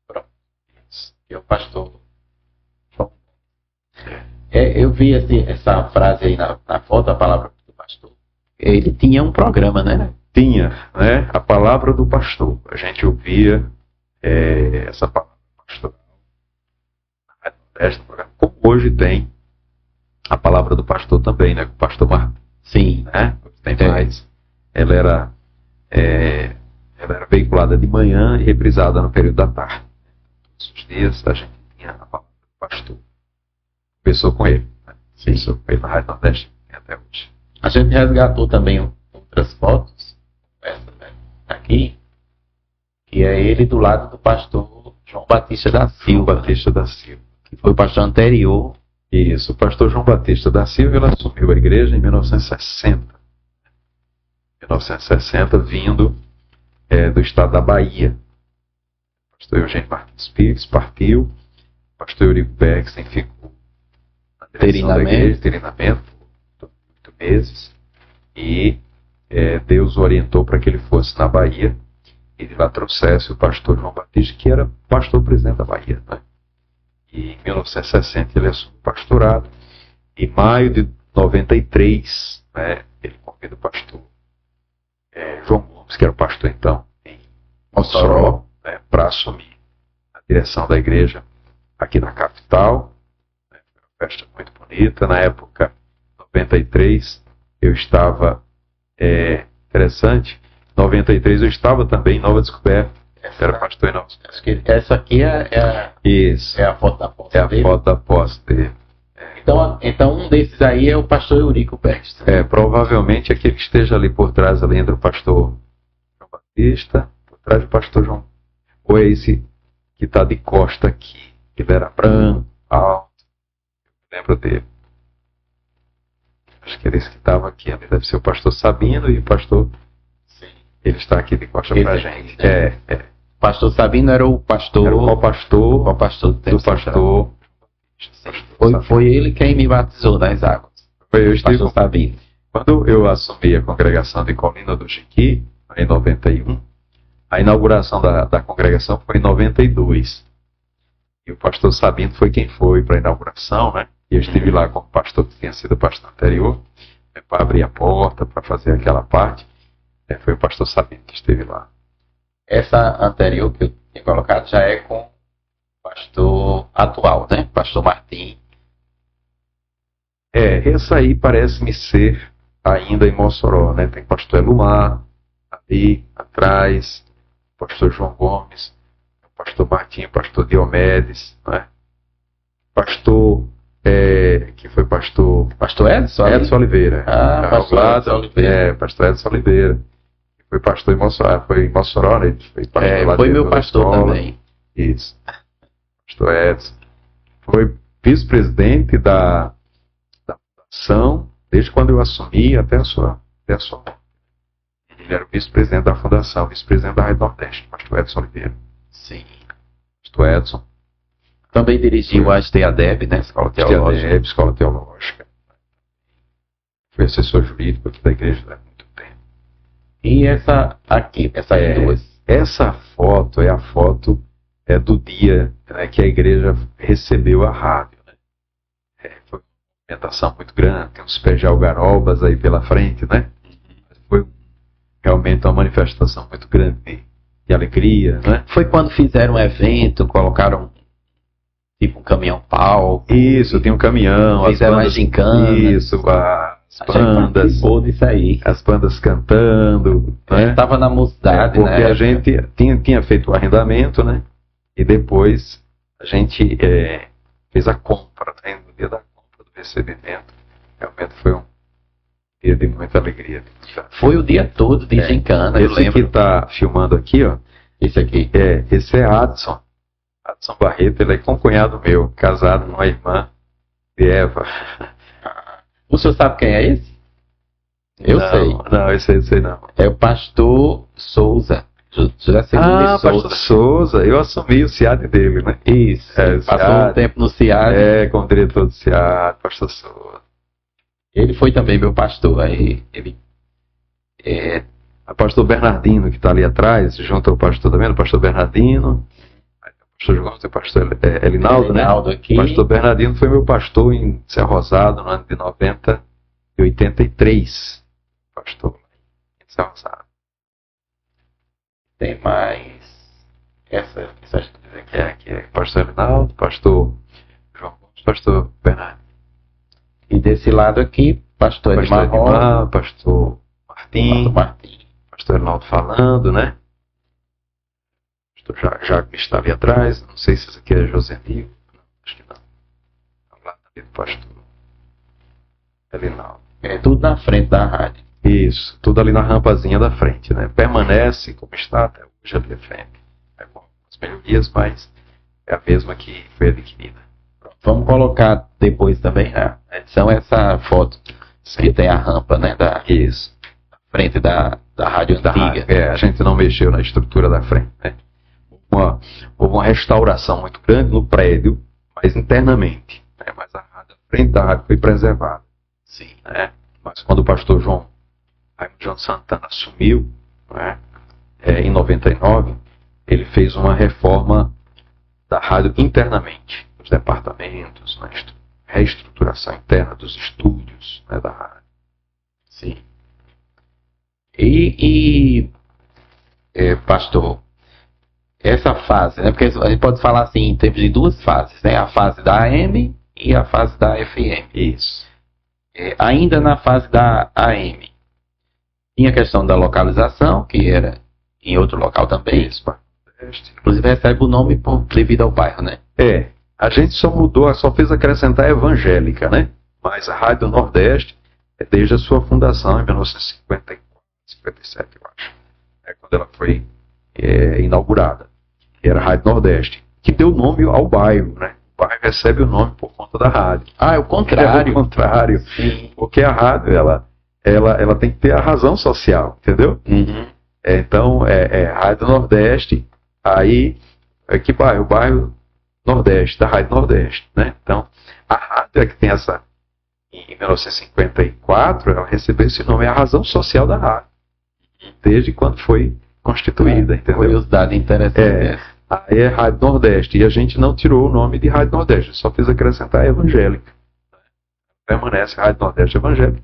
Pronto. E o pastor. Eu vi essa frase aí na foto, a palavra do pastor. Ele tinha um programa, né? Tinha, né? A palavra do pastor. A gente ouvia essa palavra pastoral como hoje tem a palavra do pastor também, né? O pastor Marcos. Sim. Né? Tem mais. Ela era veiculada de manhã e reprisada no período da tarde. Todos os dias a gente tinha a palavra do pastor. Começou com ele. Né? Começou com ele na Rádio Nordeste até hoje. A gente resgatou também outras fotos. Essa, né? Aqui. Que é ele do lado do pastor João Batista da Silva. João Batista da Silva. Que foi o pastor anterior. Isso, o pastor João Batista da Silva, ele assumiu a igreja em 1960. 1960, vindo do estado da Bahia. O pastor Eugênio Martins Pires partiu. O pastor Eurico Bexen ficou na direção da igreja, treinamento, por 8 meses. E Deus o orientou para que ele fosse na Bahia e de lá trouxesse o pastor João Batista, que era pastor presidente da Bahia, né? E em 1960 ele assumiu o pastorado. Em maio de 93, né, ele convida o pastor João Gomes, que era o pastor então em Mossoró, né, para assumir a direção da igreja aqui na capital. Foi uma festa muito bonita. Na época, 93, eu estava, interessante, 93 eu estava também em Nova Descoberta. Era pastor em Nova Descoberta. Acho que essa aqui Isso. É a foto da posse dele. É a foto da posse dele. Então um desses aí é o pastor Eurico Bexter. Provavelmente aquele que esteja ali por trás, ali entre o pastor João Batista, por trás do pastor João. Ou é esse que está de costa aqui. Ele era branco, alto. Eu lembro dele. Acho que era esse que estava aqui. Ali deve ser o pastor Sabino e o pastor. Sim. Ele está aqui de costa para a gente. O pastor Sabino era o pastor. Era o co-pastor do pastor. Foi ele quem me batizou nas águas. Eu estive Sabino. Quando eu assumi a congregação de Colina do Jiqui, em 91, a inauguração da congregação foi em 92. E o pastor Sabino foi quem foi para a inauguração, né? E eu estive lá como pastor que tinha sido pastor anterior, para abrir a porta, para fazer aquela parte. Foi o pastor Sabino que esteve lá. Essa anterior que eu tinha colocado já é com o pastor atual, né? Pastor Martim. Essa aí parece-me ser ainda em Mossoró, né? Tem pastor Elumar ali atrás, pastor João Gomes, pastor Martim, pastor Diomedes, né? Pastor que foi pastor Edson Oliveira. Pastor Edson Oliveira. Pastor Edson Oliveira. Foi pastor em Mossoró, né? Foi pastor lá foi meu pastor também. Isso. Pastor Edson. Foi vice-presidente da fundação, desde quando eu assumi até a sua morte. Ele era o vice-presidente da fundação, vice-presidente da Rádio Nordeste, pastor Edson Oliveira. Sim. Pastor Edson. Também dirigiu a STADEB, né? Escola Teológica. Escola Teológica. Foi assessor jurídico aqui da igreja há muito tempo. E essa aqui, duas. Essa foto é a foto do dia, né, que a igreja recebeu a rádio. Né? Foi uma movimentação muito grande, tem uns pés de algarobas aí pela frente, né? Foi realmente uma manifestação muito grande de alegria, né? Foi quando fizeram um evento, colocaram Tipo um caminhão-pau. Isso, tem um caminhão, Fizeram uma gincana. Isso, as bandas. Disso aí. As bandas cantando. Né? Estava na mocidade, porque né? a gente tinha feito o arrendamento, né? E depois a gente fez a compra, né? No dia da compra do recebimento. Realmente foi um dia de muita alegria. Foi o dia todo de gincana, eu Esse lembro. que está filmando aqui, ó. Esse aqui. Esse é Adson. Adson Barreto, ele é concunhado meu, casado com uma irmã de Eva. O senhor sabe quem é esse? Eu sei. Não, esse aí sei não. É o pastor Souza. José Segundo de Souza. Pastor Souza. Eu assumi o SEAD dele, né? Isso. Passou um tempo no SEAD. Como diretor do SEAD, pastor Souza. Ele foi também meu pastor. Aí ele... O pastor Bernardino, que está ali atrás, junto ao pastor também, o pastor Bernardino. O pastor João, tem o pastor Elinaldo, né? Aqui. O pastor Bernardino foi meu pastor em Serra Rosado no ano de 90 e 83. Pastor em Serra Rosado. Tem mais. Essa acho que aqui é pastor Elinaldo, pastor João Gomes, pastor Bernardino. E desse lado aqui, pastor Edmar, pastor Martim. Pastor Elinaldo falando, né? Pastor Jaco está ali atrás. Não sei se isso aqui é José Nico. Acho que não. Lá também do pastor Elinaldo. É tudo na frente da rádio. Isso, tudo ali na rampazinha da frente, né? Permanece como está até hoje ali à frente. Com as melhorias, mas é a mesma que foi adquirida. Vamos colocar depois também na edição essa foto. Sim. Que tem a rampa, né? Isso. Na frente da rádio antiga. A gente não mexeu na estrutura da frente, né? Houve uma restauração muito grande no prédio, mas internamente. Né? Mas a frente da rádio foi preservada. Sim. Né? Mas quando o pastor Raimundo Santana assumiu, né, em 99, ele fez uma reforma da rádio internamente, nos departamentos, na reestruturação interna dos estúdios, né, da rádio. Sim. Pastor, essa fase, né, porque a gente pode falar assim em termos de duas fases, né, a fase da AM e a fase da FM. Isso. Ainda na fase da AM, tinha a questão da localização, que era em outro local também. Isso. Inclusive recebe o nome devido ao bairro, né? A gente só mudou, só fez acrescentar a evangélica, né? Mas a Rádio Nordeste é desde a sua fundação, em 1954, 57, eu acho. Quando ela foi inaugurada. Era a Rádio Nordeste, que deu nome ao bairro, né? O bairro recebe o nome por conta da rádio. É o contrário. É o contrário. Sim. Porque a rádio, ela tem que ter a razão social, entendeu? Uhum. Então, Rádio Nordeste, aí, que bairro? O bairro Nordeste, da Rádio Nordeste, né? Então, a rádio é que tem essa, em 1954, ela recebeu esse nome, é a razão social da rádio, desde quando foi constituída, entendeu? Curiosidade interessante. Aí é Rádio Nordeste, e a gente não tirou o nome de Rádio Nordeste, só fez acrescentar a evangélica. Permanece a Rádio Nordeste evangélica.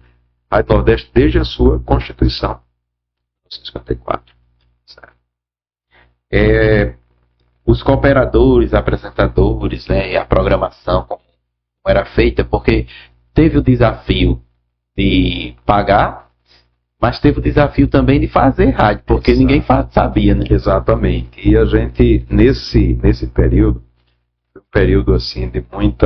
Rádio Nordeste desde a sua constituição, 1954. Certo. Os cooperadores, apresentadores, né, e a programação como era feita, porque teve o desafio de pagar, mas teve o desafio também de fazer rádio, porque Exato. Ninguém sabia, né? Exatamente. E a gente, nesse período, foi um período assim de muito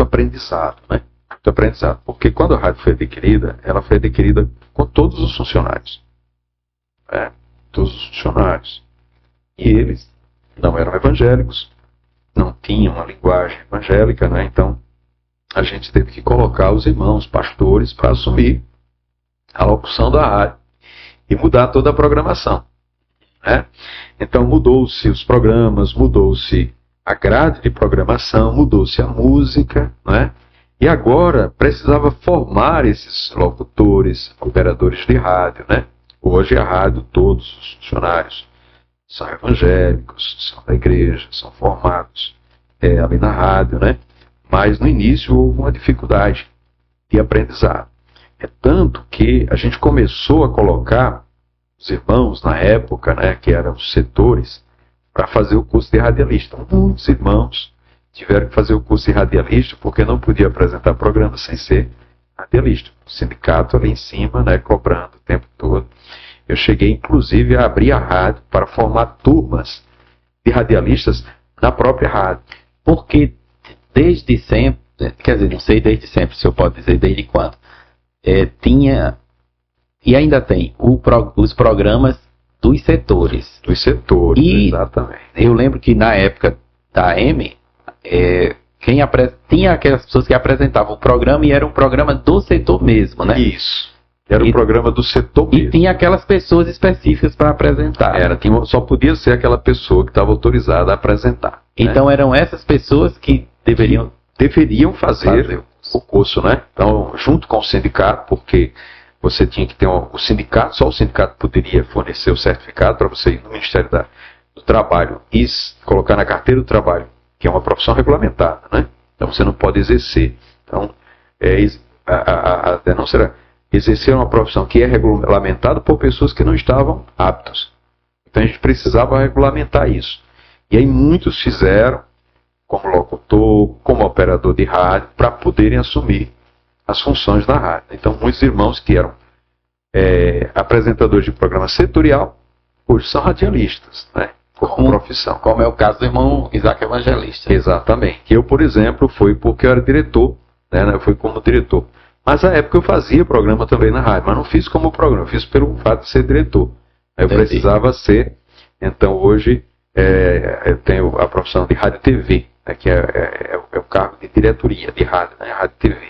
aprendizado, né? Muito aprendizado. Porque quando a rádio foi adquirida, ela foi adquirida com todos os funcionários. Todos os funcionários. E eles não eram evangélicos, não tinham uma linguagem evangélica, né? Então, a gente teve que colocar os irmãos pastores para assumir a locução da rádio e mudar toda a programação, né? Então, mudou-se os programas, mudou-se a grade de programação, mudou-se a música, né? E agora precisava formar esses locutores, operadores de rádio, né? Hoje a rádio, todos os funcionários são evangélicos, são da igreja, são formados ali na rádio, né? Mas no início houve uma dificuldade de aprendizado. É tanto que a gente começou a colocar os irmãos na época, né, que eram os setores, para fazer o curso de radialista. Muitos irmãos tiveram que fazer o curso de radialista porque não podia apresentar programa sem ser radialista. O sindicato ali em cima, né, cobrando o tempo todo. Eu cheguei, inclusive, a abrir a rádio para formar turmas de radialistas na própria rádio. Porque desde sempre, quer dizer, não sei desde sempre, se eu posso dizer desde quando, tinha, e ainda tem, os programas dos setores. Dos setores, e exatamente. Eu lembro que na época da AM, tinha aquelas pessoas que apresentavam o programa e era um programa do setor mesmo, né? Isso. Era um programa do setor mesmo. E tinha aquelas pessoas específicas para apresentar. Só podia ser aquela pessoa que estava autorizada a apresentar. Então eram essas pessoas que deveriam fazer o curso, né? Então, junto com o sindicato, porque você tinha que ter o sindicato, só o sindicato poderia fornecer o certificado para você ir no Ministério do Trabalho e colocar na carteira do trabalho, que é uma profissão regulamentada, né? Então você não pode exercer. Então, a denúncia era exercer uma profissão que é regulamentada por pessoas que não estavam aptas. Então a gente precisava regulamentar isso. E aí muitos fizeram, como locutor, como operador de rádio, para poderem assumir as funções da rádio. Então muitos irmãos que eram apresentadores de programa setorial, hoje são radialistas, né? Como profissão. Como é o caso do irmão Isaac Evangelista. Exatamente. Eu, por exemplo, fui porque eu era diretor, né? Eu fui como diretor. Mas na época eu fazia programa também na rádio, mas não fiz como programa, fiz pelo fato de ser diretor. Eu precisava ser, então hoje eu tenho a profissão de rádio e TV, né, que é o cargo de diretoria de rádio, né, rádio e TV.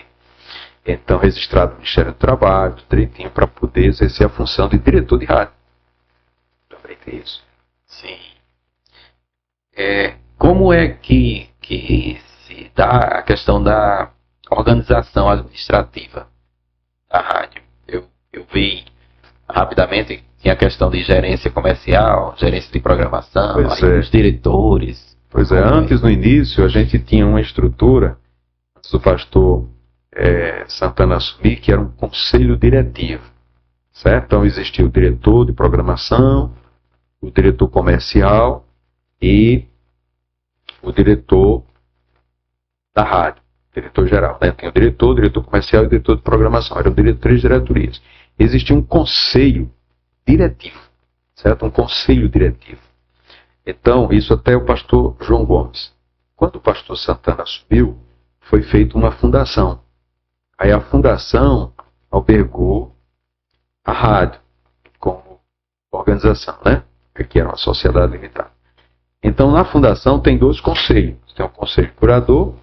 Então registrado no Ministério do Trabalho, direitinho, para poder exercer a função de diretor de rádio. Também tem isso. Sim. Como é que se dá a questão da organização administrativa da rádio? Eu vi rapidamente, tinha a questão de gerência comercial, gerência de programação, os diretores. Pois é, antes no início a gente tinha uma estrutura, antes do pastor Santana assumir, que era um conselho diretivo, certo? Então existia o diretor de programação, o diretor comercial e o diretor da rádio. Diretor geral, né? Tem o diretor comercial e o diretor de programação. Eram três diretorias. Existia um conselho diretivo, certo? Um conselho diretivo. Então, isso até o pastor João Gomes. Quando o pastor Santana assumiu, foi feita uma fundação. Aí a fundação albergou a rádio como organização, né? Que era uma sociedade limitada. Então, na fundação tem dois conselhos. Tem o conselho curador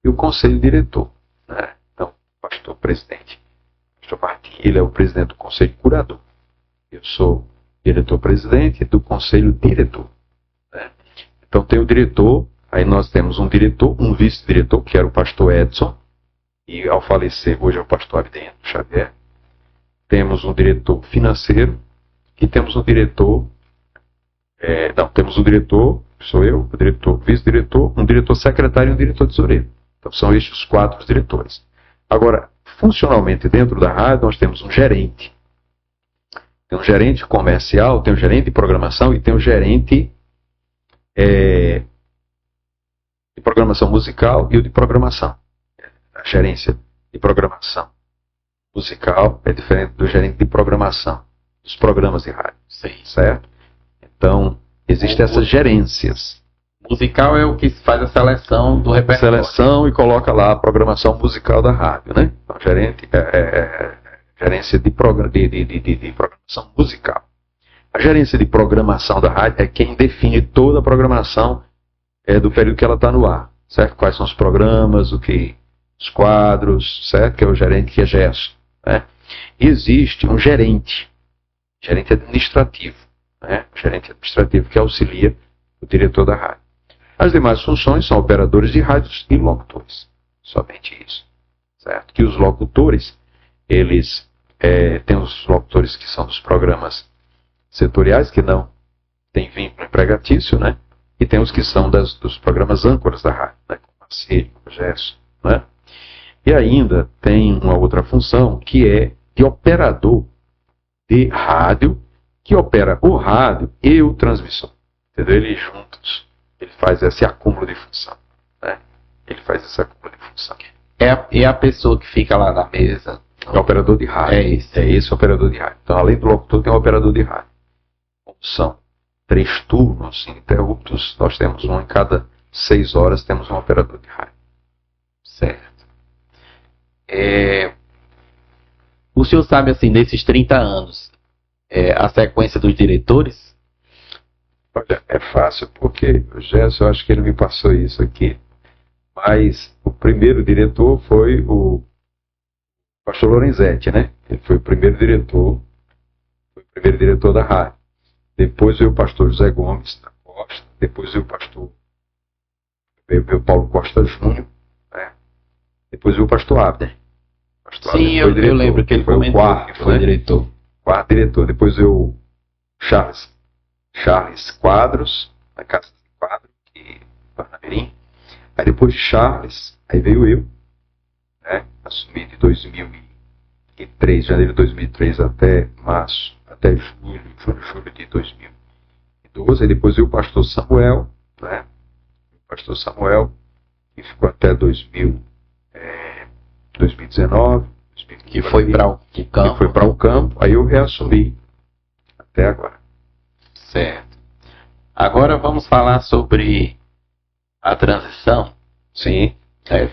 e o conselho diretor, né? Então, o pastor presidente, o pastor Martinho, é o presidente do conselho curador. Eu sou diretor-presidente do conselho diretor, né? Então tem o diretor, aí nós temos um diretor, um vice-diretor, que era o pastor Edson, e ao falecer hoje é o pastor Abdeno Xavier. Temos um diretor financeiro, e temos um diretor, temos um diretor, sou eu, o diretor, vice-diretor, um diretor secretário e um diretor tesoureiro. Então são estes os 4 diretores. Agora, funcionalmente dentro da rádio nós temos um gerente. Tem um gerente comercial, tem um gerente de programação e tem um gerente de programação musical e o de programação. A gerência de programação musical é diferente do gerente de programação dos programas de rádio. Sim. Certo? Então, existem essas gerências. Musical é o que faz a seleção do repertório. Seleção e coloca lá a programação musical da rádio, né? Então, gerência de programação musical. A gerência de programação da rádio é quem define toda a programação do período que ela está no ar, certo? Quais são os programas, os quadros, certo? Que é o gerente, que é gesso, né? E existe um gerente administrativo, né? O gerente administrativo que auxilia o diretor da rádio. As demais funções são operadores de rádios e locutores. Somente isso. Certo? Que os locutores, eles têm os locutores que são dos programas setoriais, que não têm vínculo empregatício, né? E tem os que são dos programas âncoras da rádio, né? Como Marcelo, Gerson, né? E ainda tem uma outra função, que é de operador de rádio, que opera o rádio e o transmissor. entendeu? Eles juntos, ele faz esse acúmulo de função, né? Ele faz esse acúmulo de função. É a pessoa que fica lá na mesa. É o operador de rádio. É esse o operador de rádio. Então, além do locutor, tem o operador de rádio. Como são 3 turnos ininterruptos, nós temos um em cada 6 horas, temos um operador de rádio. Certo. O senhor sabe, assim, nesses 30 anos, a sequência dos diretores? Olha, é fácil porque o Gerson, eu acho que ele me passou isso aqui. Mas o primeiro diretor foi o pastor Lorenzetti, né? Ele foi o primeiro diretor da rádio. Depois veio o pastor José Gomes da Costa, depois veio o Paulo Costa Júnior, né? Depois veio o pastor Abner. Sim, eu lembro que ele foi comentou o quarto, que foi, né? Diretor. Quarto diretor. Depois veio o Charles Quadros, na Casa de Quadros, que Parnamirim. Aí depois de Charles, aí veio eu, né? Assumi de 2003, janeiro de 2003 até março, até julho de 2012. Aí depois veio o pastor Samuel, né? O pastor Samuel, que ficou até 2019. Que foi para o campo. Que foi para o campo, aí eu reassumi até agora. Certo. Agora vamos falar sobre a transição. Sim.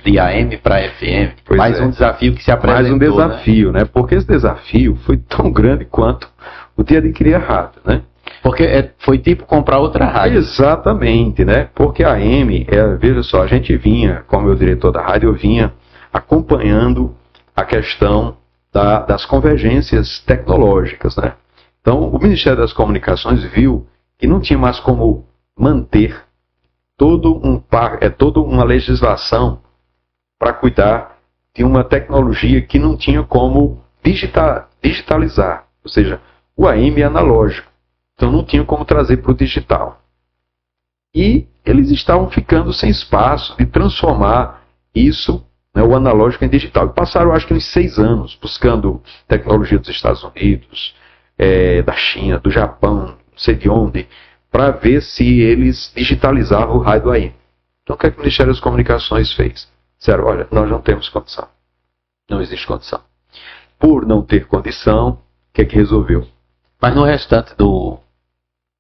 De AM para FM. Mais um desafio que se apresentou. Mais um desafio, né? Porque esse desafio foi tão grande quanto o de adquirir a rádio, né? Porque foi tipo comprar outra rádio. Exatamente, né? Porque a AM, veja só, a gente vinha, como meu diretor da rádio, eu vinha acompanhando a questão das convergências tecnológicas, né? Então, o Ministério das Comunicações viu que não tinha mais como manter toda uma legislação para cuidar de uma tecnologia que não tinha como digitalizar. Ou seja, o AM é analógico, então não tinha como trazer para o digital. E eles estavam ficando sem espaço de transformar isso, né, o analógico em digital. E passaram, acho que uns 6 anos, buscando tecnologia dos Estados Unidos, da China, do Japão, não sei de onde, para ver se eles digitalizavam o rádio AM. Então, o que é que o Ministério das Comunicações fez? Disseram, olha, nós não temos condição. Não existe condição. Por não ter condição, o que é que resolveu? Mas no restante do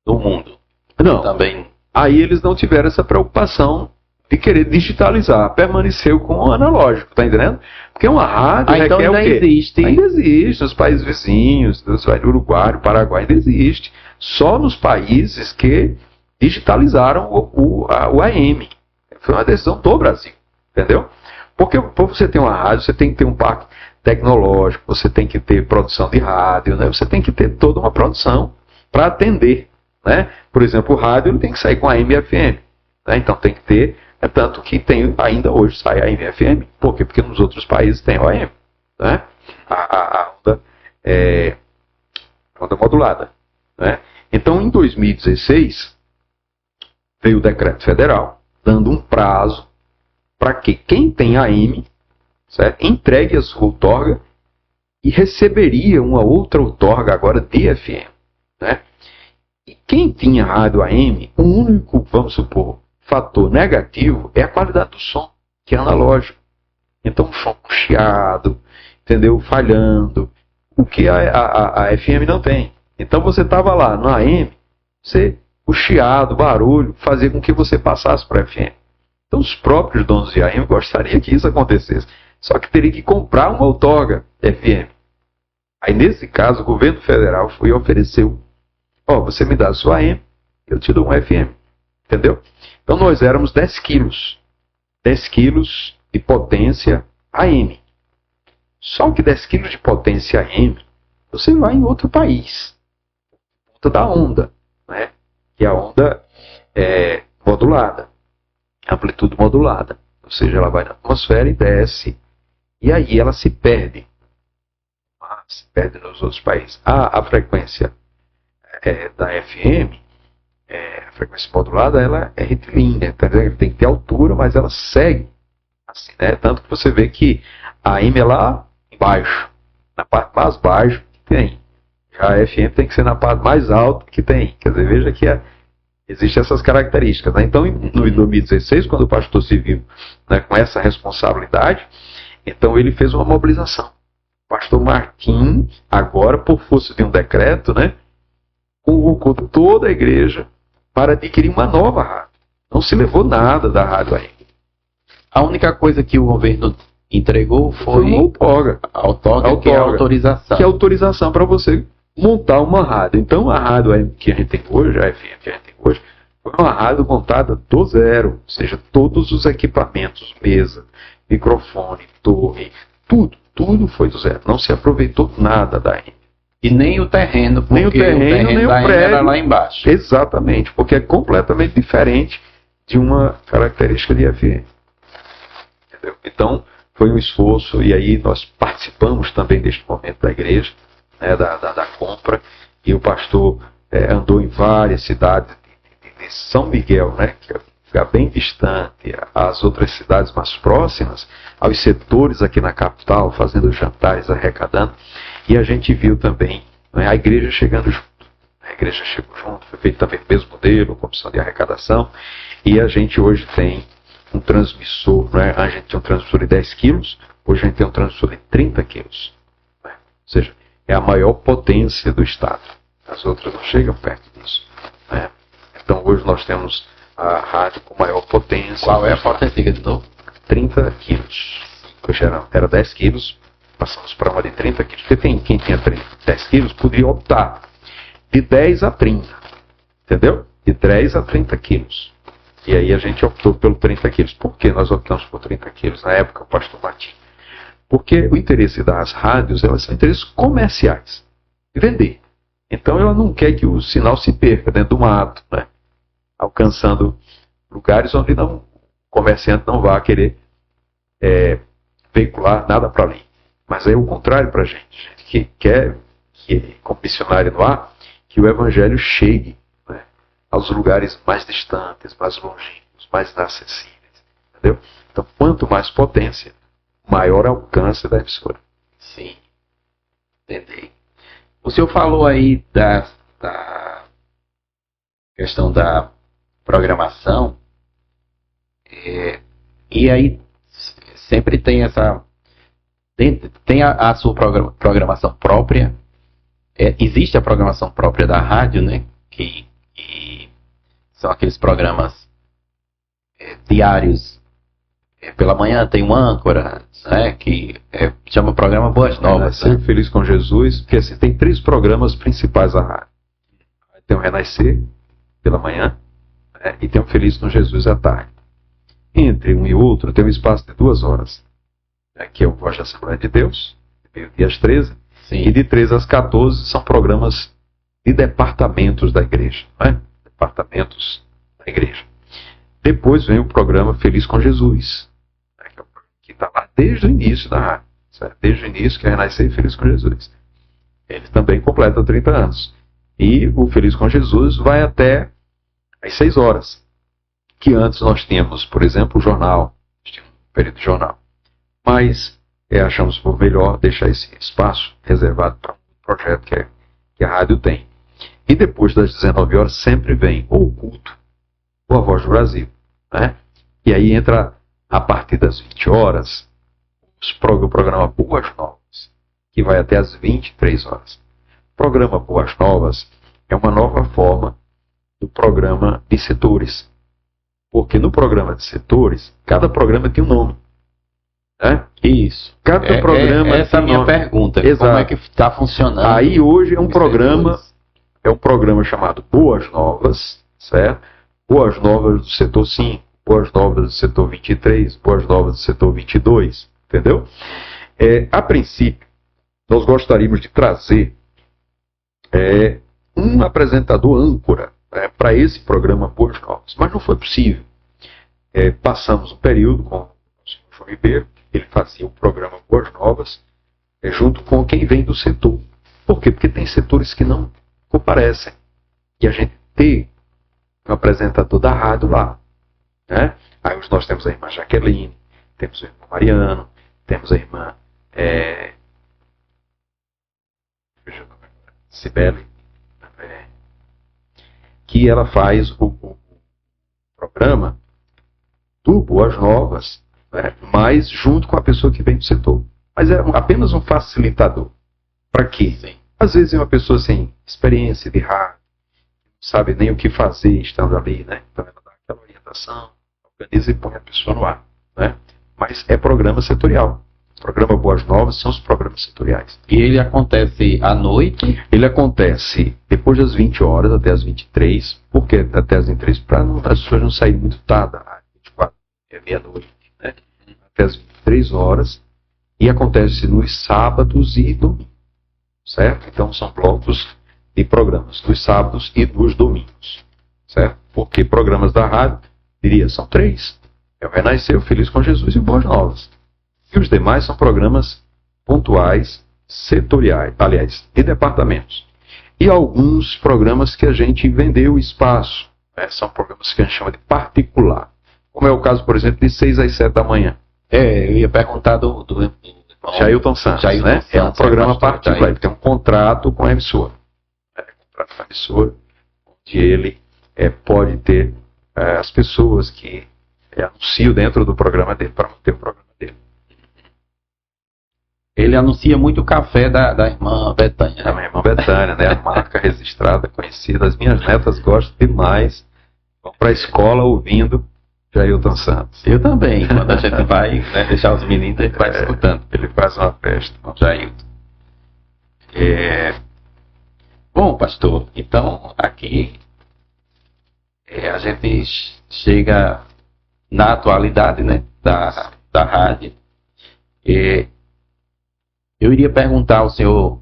mundo? Não. Também. Aí eles não tiveram essa preocupação de querer digitalizar. Permaneceu com o analógico, tá entendendo? Porque uma rádio então requer ainda o quê? Existe. Ainda existe. Nos países vizinhos, do Uruguai, do Paraguai, ainda existe. Só nos países que digitalizaram o AM. Foi uma decisão do Brasil. Entendeu? Porque para você ter uma rádio, você tem que ter um parque tecnológico, você tem que ter produção de rádio, né? Você tem que ter toda uma produção para atender, né? Por exemplo, o rádio ele tem que sair com AM e FM, né? Então tem que ter, tanto que tem, ainda hoje sai AM e FM. Por quê? Porque nos outros países tem o AM, né? A onda modulada, né? Então em 2016 veio o decreto federal dando um prazo para que quem tem AM, certo, entregue a sua outorga e receberia uma outra outorga agora de FM, né? E quem tinha rádio AM, o único, vamos supor, fator negativo é a qualidade do som, que é analógico. Então, um som chiado, entendeu? Falhando, o que a FM não tem. Então, você estava lá no AM, o chiado, o barulho, fazia com que você passasse para a FM. Então, os próprios donos de AM gostariam que isso acontecesse. Só que teria que comprar uma outorga FM. Aí, nesse caso, o governo federal foi e ofereceu. Você me dá a sua AM, eu te dou um FM. Entendeu? Então, nós éramos 10 quilos. 10 quilos de potência AM. Só que 10 quilos de potência AM, você vai em outro país. Ponta da onda, né? Que a onda é modulada. Amplitude modulada, ou seja, ela vai na atmosfera e desce, e aí ela se perde nos outros países. A frequência da FM, a frequência modulada, ela é retilínea, tem que ter altura, mas ela segue, assim, né? Tanto que você vê que a AM é lá embaixo, na parte mais baixa que tem, já a FM tem que ser na parte mais alta que tem, quer dizer, veja que Existem essas características, né? Então, em 2016, quando o pastor se viu, né, com essa responsabilidade, então ele fez uma mobilização. O pastor Martim, agora, por força de um decreto, né, convocou toda a igreja para adquirir uma nova rádio. Não se levou nada da rádio ainda. A única coisa que o governo entregou foi uma outorga, que é a autorização. Que é autorização para você montar uma rádio. Então, a rádio que a gente tem hoje, a FM que a gente tem hoje, foi uma rádio montada do zero. Ou seja, todos os equipamentos, mesa, microfone, torre, tudo foi do zero. Não se aproveitou nada da AM. E nem o terreno, porque nem o terreno nem o prédio era lá embaixo. Exatamente, porque é completamente diferente de uma característica de FM. Entendeu? Então, foi um esforço, e aí nós participamos também deste momento da igreja, né, da compra, e o pastor andou em várias cidades de São Miguel, né, que é um lugar bem distante, às outras cidades mais próximas, aos setores aqui na capital, fazendo jantares, arrecadando, e a gente viu também, né, a igreja chegando junto. A igreja chegou junto, foi feito também o mesmo modelo, comissão de arrecadação, e a gente hoje tem um transmissor, né? A gente tem um transmissor de 10 quilos, hoje a gente tem um transmissor de 30 quilos. Né? Ou seja, é a maior potência do Estado. As outras não chegam perto disso. Né? Então hoje nós temos a rádio com maior potência. Qual é a potência de novo? 30 quilos. Hoje era 10 quilos, passamos para uma de 30 quilos. Porque quem tinha 10 quilos podia optar de 10 a 30. Entendeu? De 10 a 30 quilos. E aí a gente optou pelo 30 quilos. Por que nós optamos por 30 quilos? Na época, o pastor Martim. Porque o interesse das rádios, elas são interesses comerciais. De vender. Então ela não quer que o sinal se perca dentro do mato, né? Alcançando lugares onde o comerciante não vai querer veicular nada para ali. Mas é o contrário para a gente. A gente que quer, como missionário no ar, que o evangelho chegue, né, aos lugares mais distantes, mais longínquos, mais inacessíveis. Entendeu? Então, quanto mais potência, maior alcance da emissora. Sim. Entendi. O senhor falou aí da questão da programação, e aí sempre tem essa... Tem a sua programação própria. Existe a programação própria da rádio, né? Que são aqueles programas diários. Pela manhã tem um âncora, né? Que chama programa Boas Novas. Renascer, Feliz com Jesus, porque assim, tem 3 programas principais da rádio. Tem o Renascer pela manhã, né, e tem o Feliz com Jesus à tarde. Entre um e outro tem um espaço de 2 horas. Que é o Voz da Assembleia de Deus, de meio-dia às 13, Sim. E de 13 às 14 são programas de departamentos da igreja, né? Departamentos da igreja. Depois vem o programa Feliz com Jesus, né? Que está lá desde o início da rádio, certo? Desde o início, que é Renascer Feliz com Jesus. Ele também completa 30 anos. E o Feliz com Jesus vai até às 6 horas, que antes nós tínhamos, por exemplo, o jornal, tinha um período de jornal. Mas achamos por melhor deixar esse espaço reservado para um projeto que a rádio tem. E depois das 19 horas sempre vem ou o culto ou a Voz do Brasil. Né? E aí entra, a partir das 20 horas, o programa Boas Novas, que vai até as 23 horas. O programa Boas Novas é uma nova forma do programa de setores. Porque no programa de setores, cada programa tem um nome. Isso. Cada programa essa é a minha pergunta. Exato. Como é que está funcionando? Aí hoje é um programa chamado Boas Novas, certo? Boas Novas do setor 5, Boas Novas do setor 23, Boas Novas do setor 22, entendeu? A princípio, nós gostaríamos de trazer um apresentador âncora para esse programa Boas Novas, mas não foi possível. Passamos um período com o senhor João Ribeiro, ele fazia o programa Boas Novas junto com quem vem do setor. Por quê? Porque tem setores que não comparecem. E a gente tem um apresentador da rádio lá. Né? Aí nós temos a irmã Jaqueline, temos o irmão Mariano, temos a irmã Cibele, que ela faz o programa do Boas Novas, né, mas junto com a pessoa que vem do setor. Mas é apenas um facilitador. Para quê? Sim. Às vezes é uma pessoa sem experiência de rádio, não sabe nem o que fazer estando ali, né? Então ela dá aquela orientação, organiza e põe a pessoa no ar, né? Mas é programa setorial. O programa Boas Novas são os programas setoriais. E ele acontece à noite? Ele acontece depois das 20 horas até as 23. Por que até as 23? Para as pessoas não saírem muito tarde, 24, meia-noite, né? Até as 23 horas. E acontece nos sábados e domingos, certo? Então são blocos de programas nos sábados e nos domingos, certo? Porque programas da rádio, diria, são 3. É o Renascer, o Feliz com Jesus e o Boas Novas. E os demais são programas pontuais, setoriais, aliás, de departamentos. E alguns programas que a gente vendeu espaço, né? São programas que a gente chama de particular. Como é o caso, por exemplo, de 6 às 7 da manhã. Eu ia perguntar do Jailton Santos, né? É um programa particular, ele tem um contrato com a emissora. Contrato com a emissora, onde ele pode ter as pessoas que anunciam dentro do programa dele, para manter o programa dele. Ele anuncia muito o café da irmã Betânia. Da minha irmã Betânia, né? A marca registrada, conhecida. As minhas netas gostam demais. Vão para a escola ouvindo Jailton Santos. Eu também. Quando a gente vai, né, deixar os meninos, a gente vai escutando. Ele faz uma festa. Jailton. Bom, pastor, então aqui a gente chega na atualidade, né, da rádio. Eu iria perguntar ao senhor,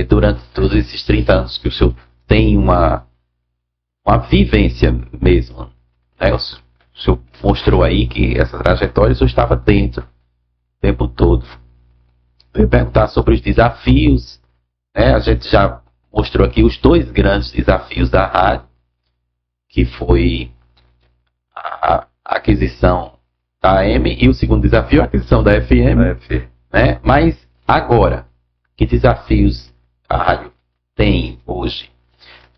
durante todos esses 30 anos que o senhor tem uma vivência mesmo, né? O senhor mostrou aí que essa trajetória o senhor estava dentro o tempo todo. Eu ia perguntar sobre os desafios, né? A gente já mostrou aqui os 2 grandes desafios da rádio, que foi a aquisição da AM e o segundo desafio, a aquisição da FM. Né? Mas agora, que desafios a rádio tem hoje?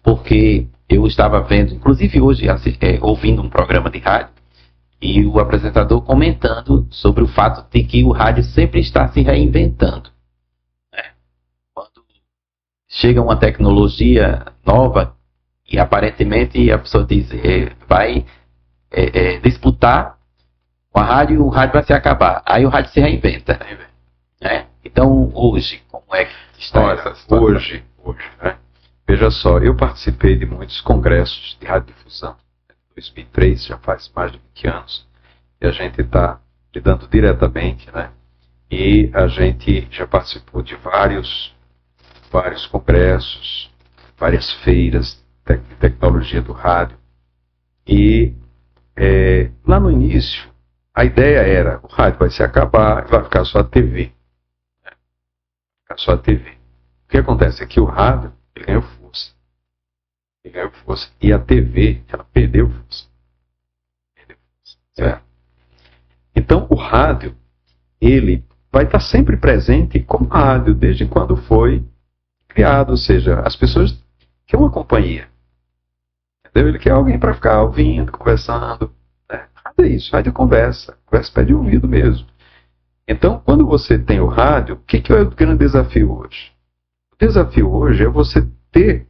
Porque eu estava vendo, inclusive hoje, ouvindo um programa de rádio, e o apresentador comentando sobre o fato de que o rádio sempre está se reinventando. Né? Quando chega uma tecnologia nova, e aparentemente a pessoa diz, vai disputar com a rádio, e o rádio vai se acabar. Aí o rádio se reinventa. Né? Então, hoje, como é que está essa situação? Hoje, né? Veja só, eu participei de muitos congressos de radiodifusão. Em 2003, já faz mais de 20 anos, e a gente está lidando diretamente, né? E a gente já participou de vários congressos, várias feiras de tecnologia do rádio. E lá no início, a ideia era, o rádio vai se acabar e vai ficar só a TV. Só a TV. O que acontece é que o rádio, ele ganhou força. E a TV, ela perdeu força. Certo? Então, o rádio, ele vai estar sempre presente como rádio, desde quando foi criado. Ou seja, as pessoas querem uma companhia. Entendeu? Ele quer alguém para ficar ouvindo, conversando. Né? Rádio é isso, rádio conversa. Conversa pede ouvido mesmo. Então, quando você tem o rádio, o que é o grande desafio hoje? O desafio hoje é você ter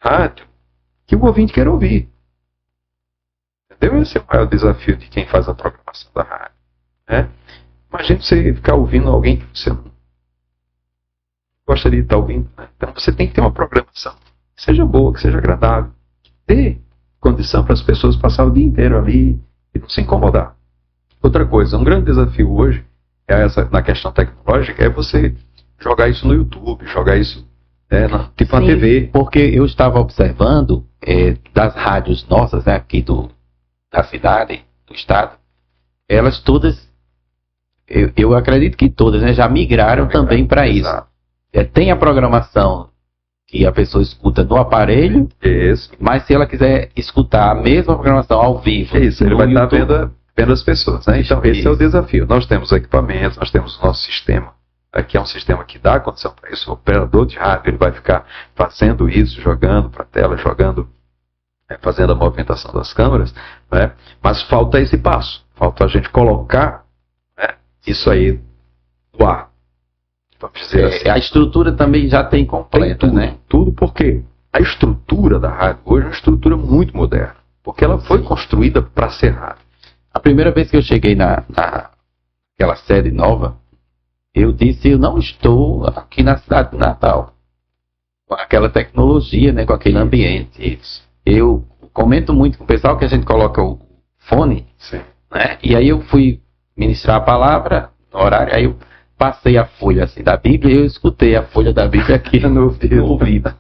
rádio que o ouvinte quer ouvir. Entendeu? Esse é o maior desafio de quem faz a programação da rádio. Né? Imagina você ficar ouvindo alguém que você não gostaria de estar ouvindo. Né? Então, você tem que ter uma programação que seja boa, que seja agradável. Que dê condição para as pessoas passar o dia inteiro ali e não se incomodar. Outra coisa, um grande desafio hoje na questão tecnológica é você jogar isso no YouTube, jogar isso tipo na TV. Porque eu estava observando das rádios nossas, né, aqui da cidade, do estado, elas todas, eu acredito que todas, né, já migraram também para isso. Tem a programação que a pessoa escuta no aparelho, mas se ela quiser escutar a mesma programação ao vivo, ele vai estar vendo as pessoas, né? Então esse é o desafio. Nós temos equipamentos, nós temos o nosso sistema, aqui é um sistema que dá condição para isso. O operador de rádio, ele vai ficar fazendo isso, jogando para a tela, jogando fazendo a movimentação das câmeras, né? Mas falta esse passo, falta a gente colocar, né, isso aí no ar. Vamos dizer assim. A estrutura também já tem completa, tudo, né? Tudo porque a estrutura da rádio hoje é uma estrutura muito moderna, porque ela foi construída para ser rádio. A primeira vez que eu cheguei naquela sede nova, eu disse, eu não estou aqui na cidade de Natal, com aquela tecnologia, né, com aquele ambiente. Isso. Eu comento muito com o pessoal que a gente coloca o fone, Sim. né, e aí eu fui ministrar a palavra no horário, aí eu passei a folha assim, da Bíblia e eu escutei a folha da Bíblia aqui no ouvido.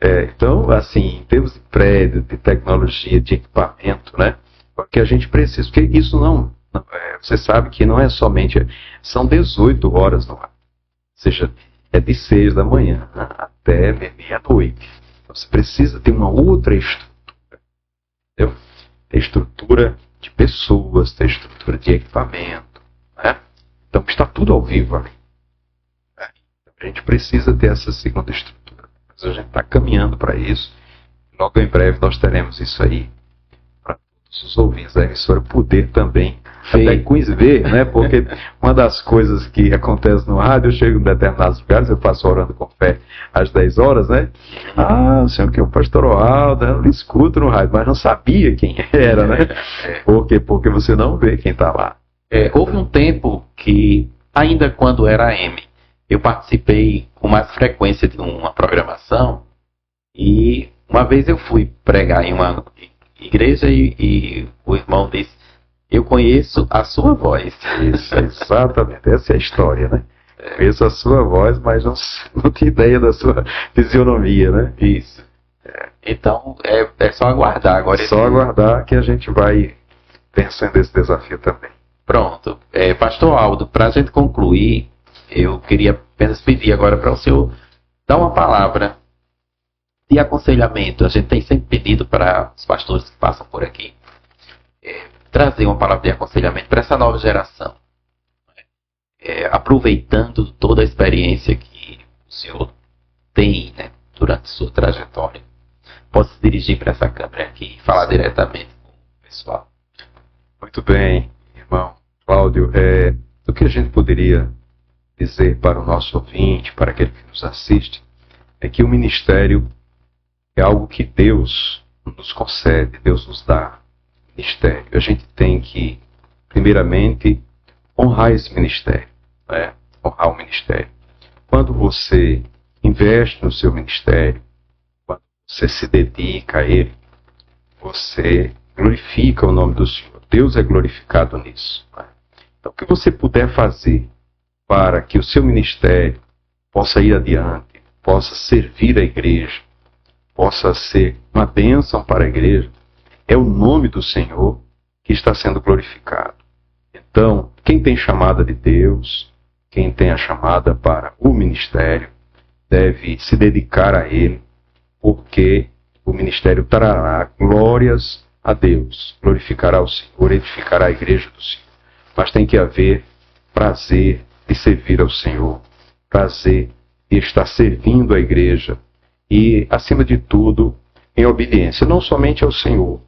Então, assim, em termos de prédio, de tecnologia, de equipamento, né, o que a gente precisa, porque isso você sabe que não é somente, são 18 horas no ar, ou seja, é de 6 da manhã, né, até meia-noite. Então, você precisa ter uma outra estrutura, entendeu? Ter estrutura de pessoas, ter estrutura de equipamento, né? Então está tudo ao vivo ali. A gente precisa ter essa segunda estrutura. Mas a gente está caminhando para isso. Logo em breve nós teremos isso aí para todos os ouvintes da emissora poder também até ver, né? Porque uma das coisas que acontece no rádio, eu chego em determinados lugares, eu passo orando com fé às 10 horas, né? Ah, o senhor que é o pastor Aldo, eu não escuto no rádio, mas não sabia quem era, né? Por quê? Porque você não vê quem está lá. Houve um tempo que, ainda quando era AM, eu participei com mais frequência de uma programação e uma vez eu fui pregar em uma igreja e o irmão disse, eu conheço a sua voz. Isso, exatamente, essa é a história, né? Conheço a sua voz, mas não tenho ideia da sua fisionomia, né? Isso. Então, é só aguardar agora. É só aguardar que a gente vai vencendo esse desafio também. Pronto. Pastor Aldo, para a gente concluir, eu queria apenas pedir agora para o senhor dar uma palavra de aconselhamento. A gente tem sempre pedido para os pastores que passam por aqui trazer uma palavra de aconselhamento para essa nova geração. Aproveitando toda a experiência que o senhor tem, né, durante sua trajetória. Posso se dirigir para essa câmera aqui e falar diretamente com o pessoal. Muito bem, irmão Cláudio. O que a gente poderia dizer para o nosso ouvinte, para aquele que nos assiste, é que o ministério é algo que Deus nos concede, Deus nos dá. Ministério. A gente tem que, primeiramente, honrar esse ministério, né? Honrar o ministério. Quando você investe no seu ministério, quando você se dedica a ele, você glorifica o nome do Senhor. Deus é glorificado nisso, né? Então, o que você puder fazer para que o seu ministério possa ir adiante, possa servir a igreja, possa ser uma bênção para a igreja, é o nome do Senhor que está sendo glorificado. Então, quem tem chamada de Deus, quem tem a chamada para o ministério, deve se dedicar a ele, porque o ministério trará glórias a Deus, glorificará o Senhor, edificará a igreja do Senhor. Mas tem que haver prazer de servir ao Senhor, prazer de estar servindo a igreja e, acima de tudo, em obediência, não somente ao Senhor,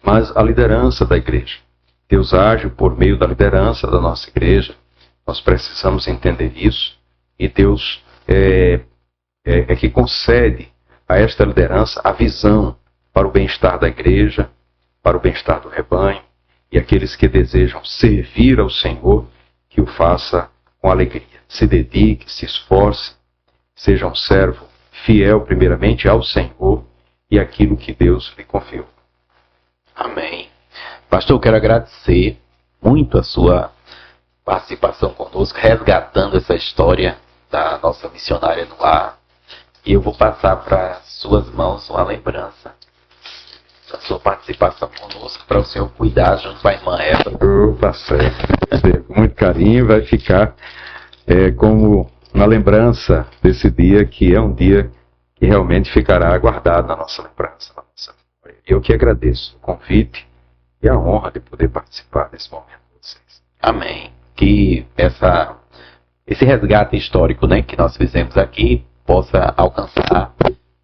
mas à liderança da igreja. Deus age por meio da liderança da nossa igreja. Nós precisamos entender isso. E Deus é que concede a esta liderança a visão para o bem-estar da igreja, para o bem-estar do rebanho. E aqueles que desejam servir ao Senhor, que o faça com alegria. Se dedique, se esforce, seja um servo fiel primeiramente ao Senhor e àquilo que Deus lhe confiou. Amém. Pastor, eu quero agradecer muito a sua participação conosco, resgatando essa história da nossa missionária no ar. E eu vou passar para suas mãos uma lembrança da sua participação conosco, para o senhor cuidar junto com a irmã Eva. Tá certo. Com muito carinho, vai ficar como uma lembrança desse dia, que é um dia que realmente ficará guardado na nossa lembrança. Eu que agradeço o convite e a honra de poder participar desse momento com vocês. Amém. Que esse resgate histórico, né, que nós fizemos aqui possa alcançar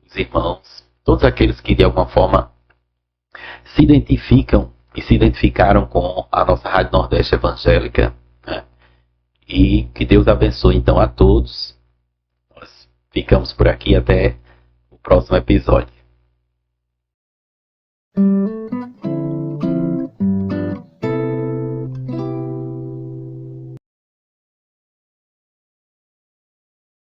os irmãos todos aqueles que de alguma forma se identificam e se identificaram com a nossa Rádio Nordeste Evangélica, né? E que Deus abençoe então a todos. Nós ficamos por aqui até o próximo episódio.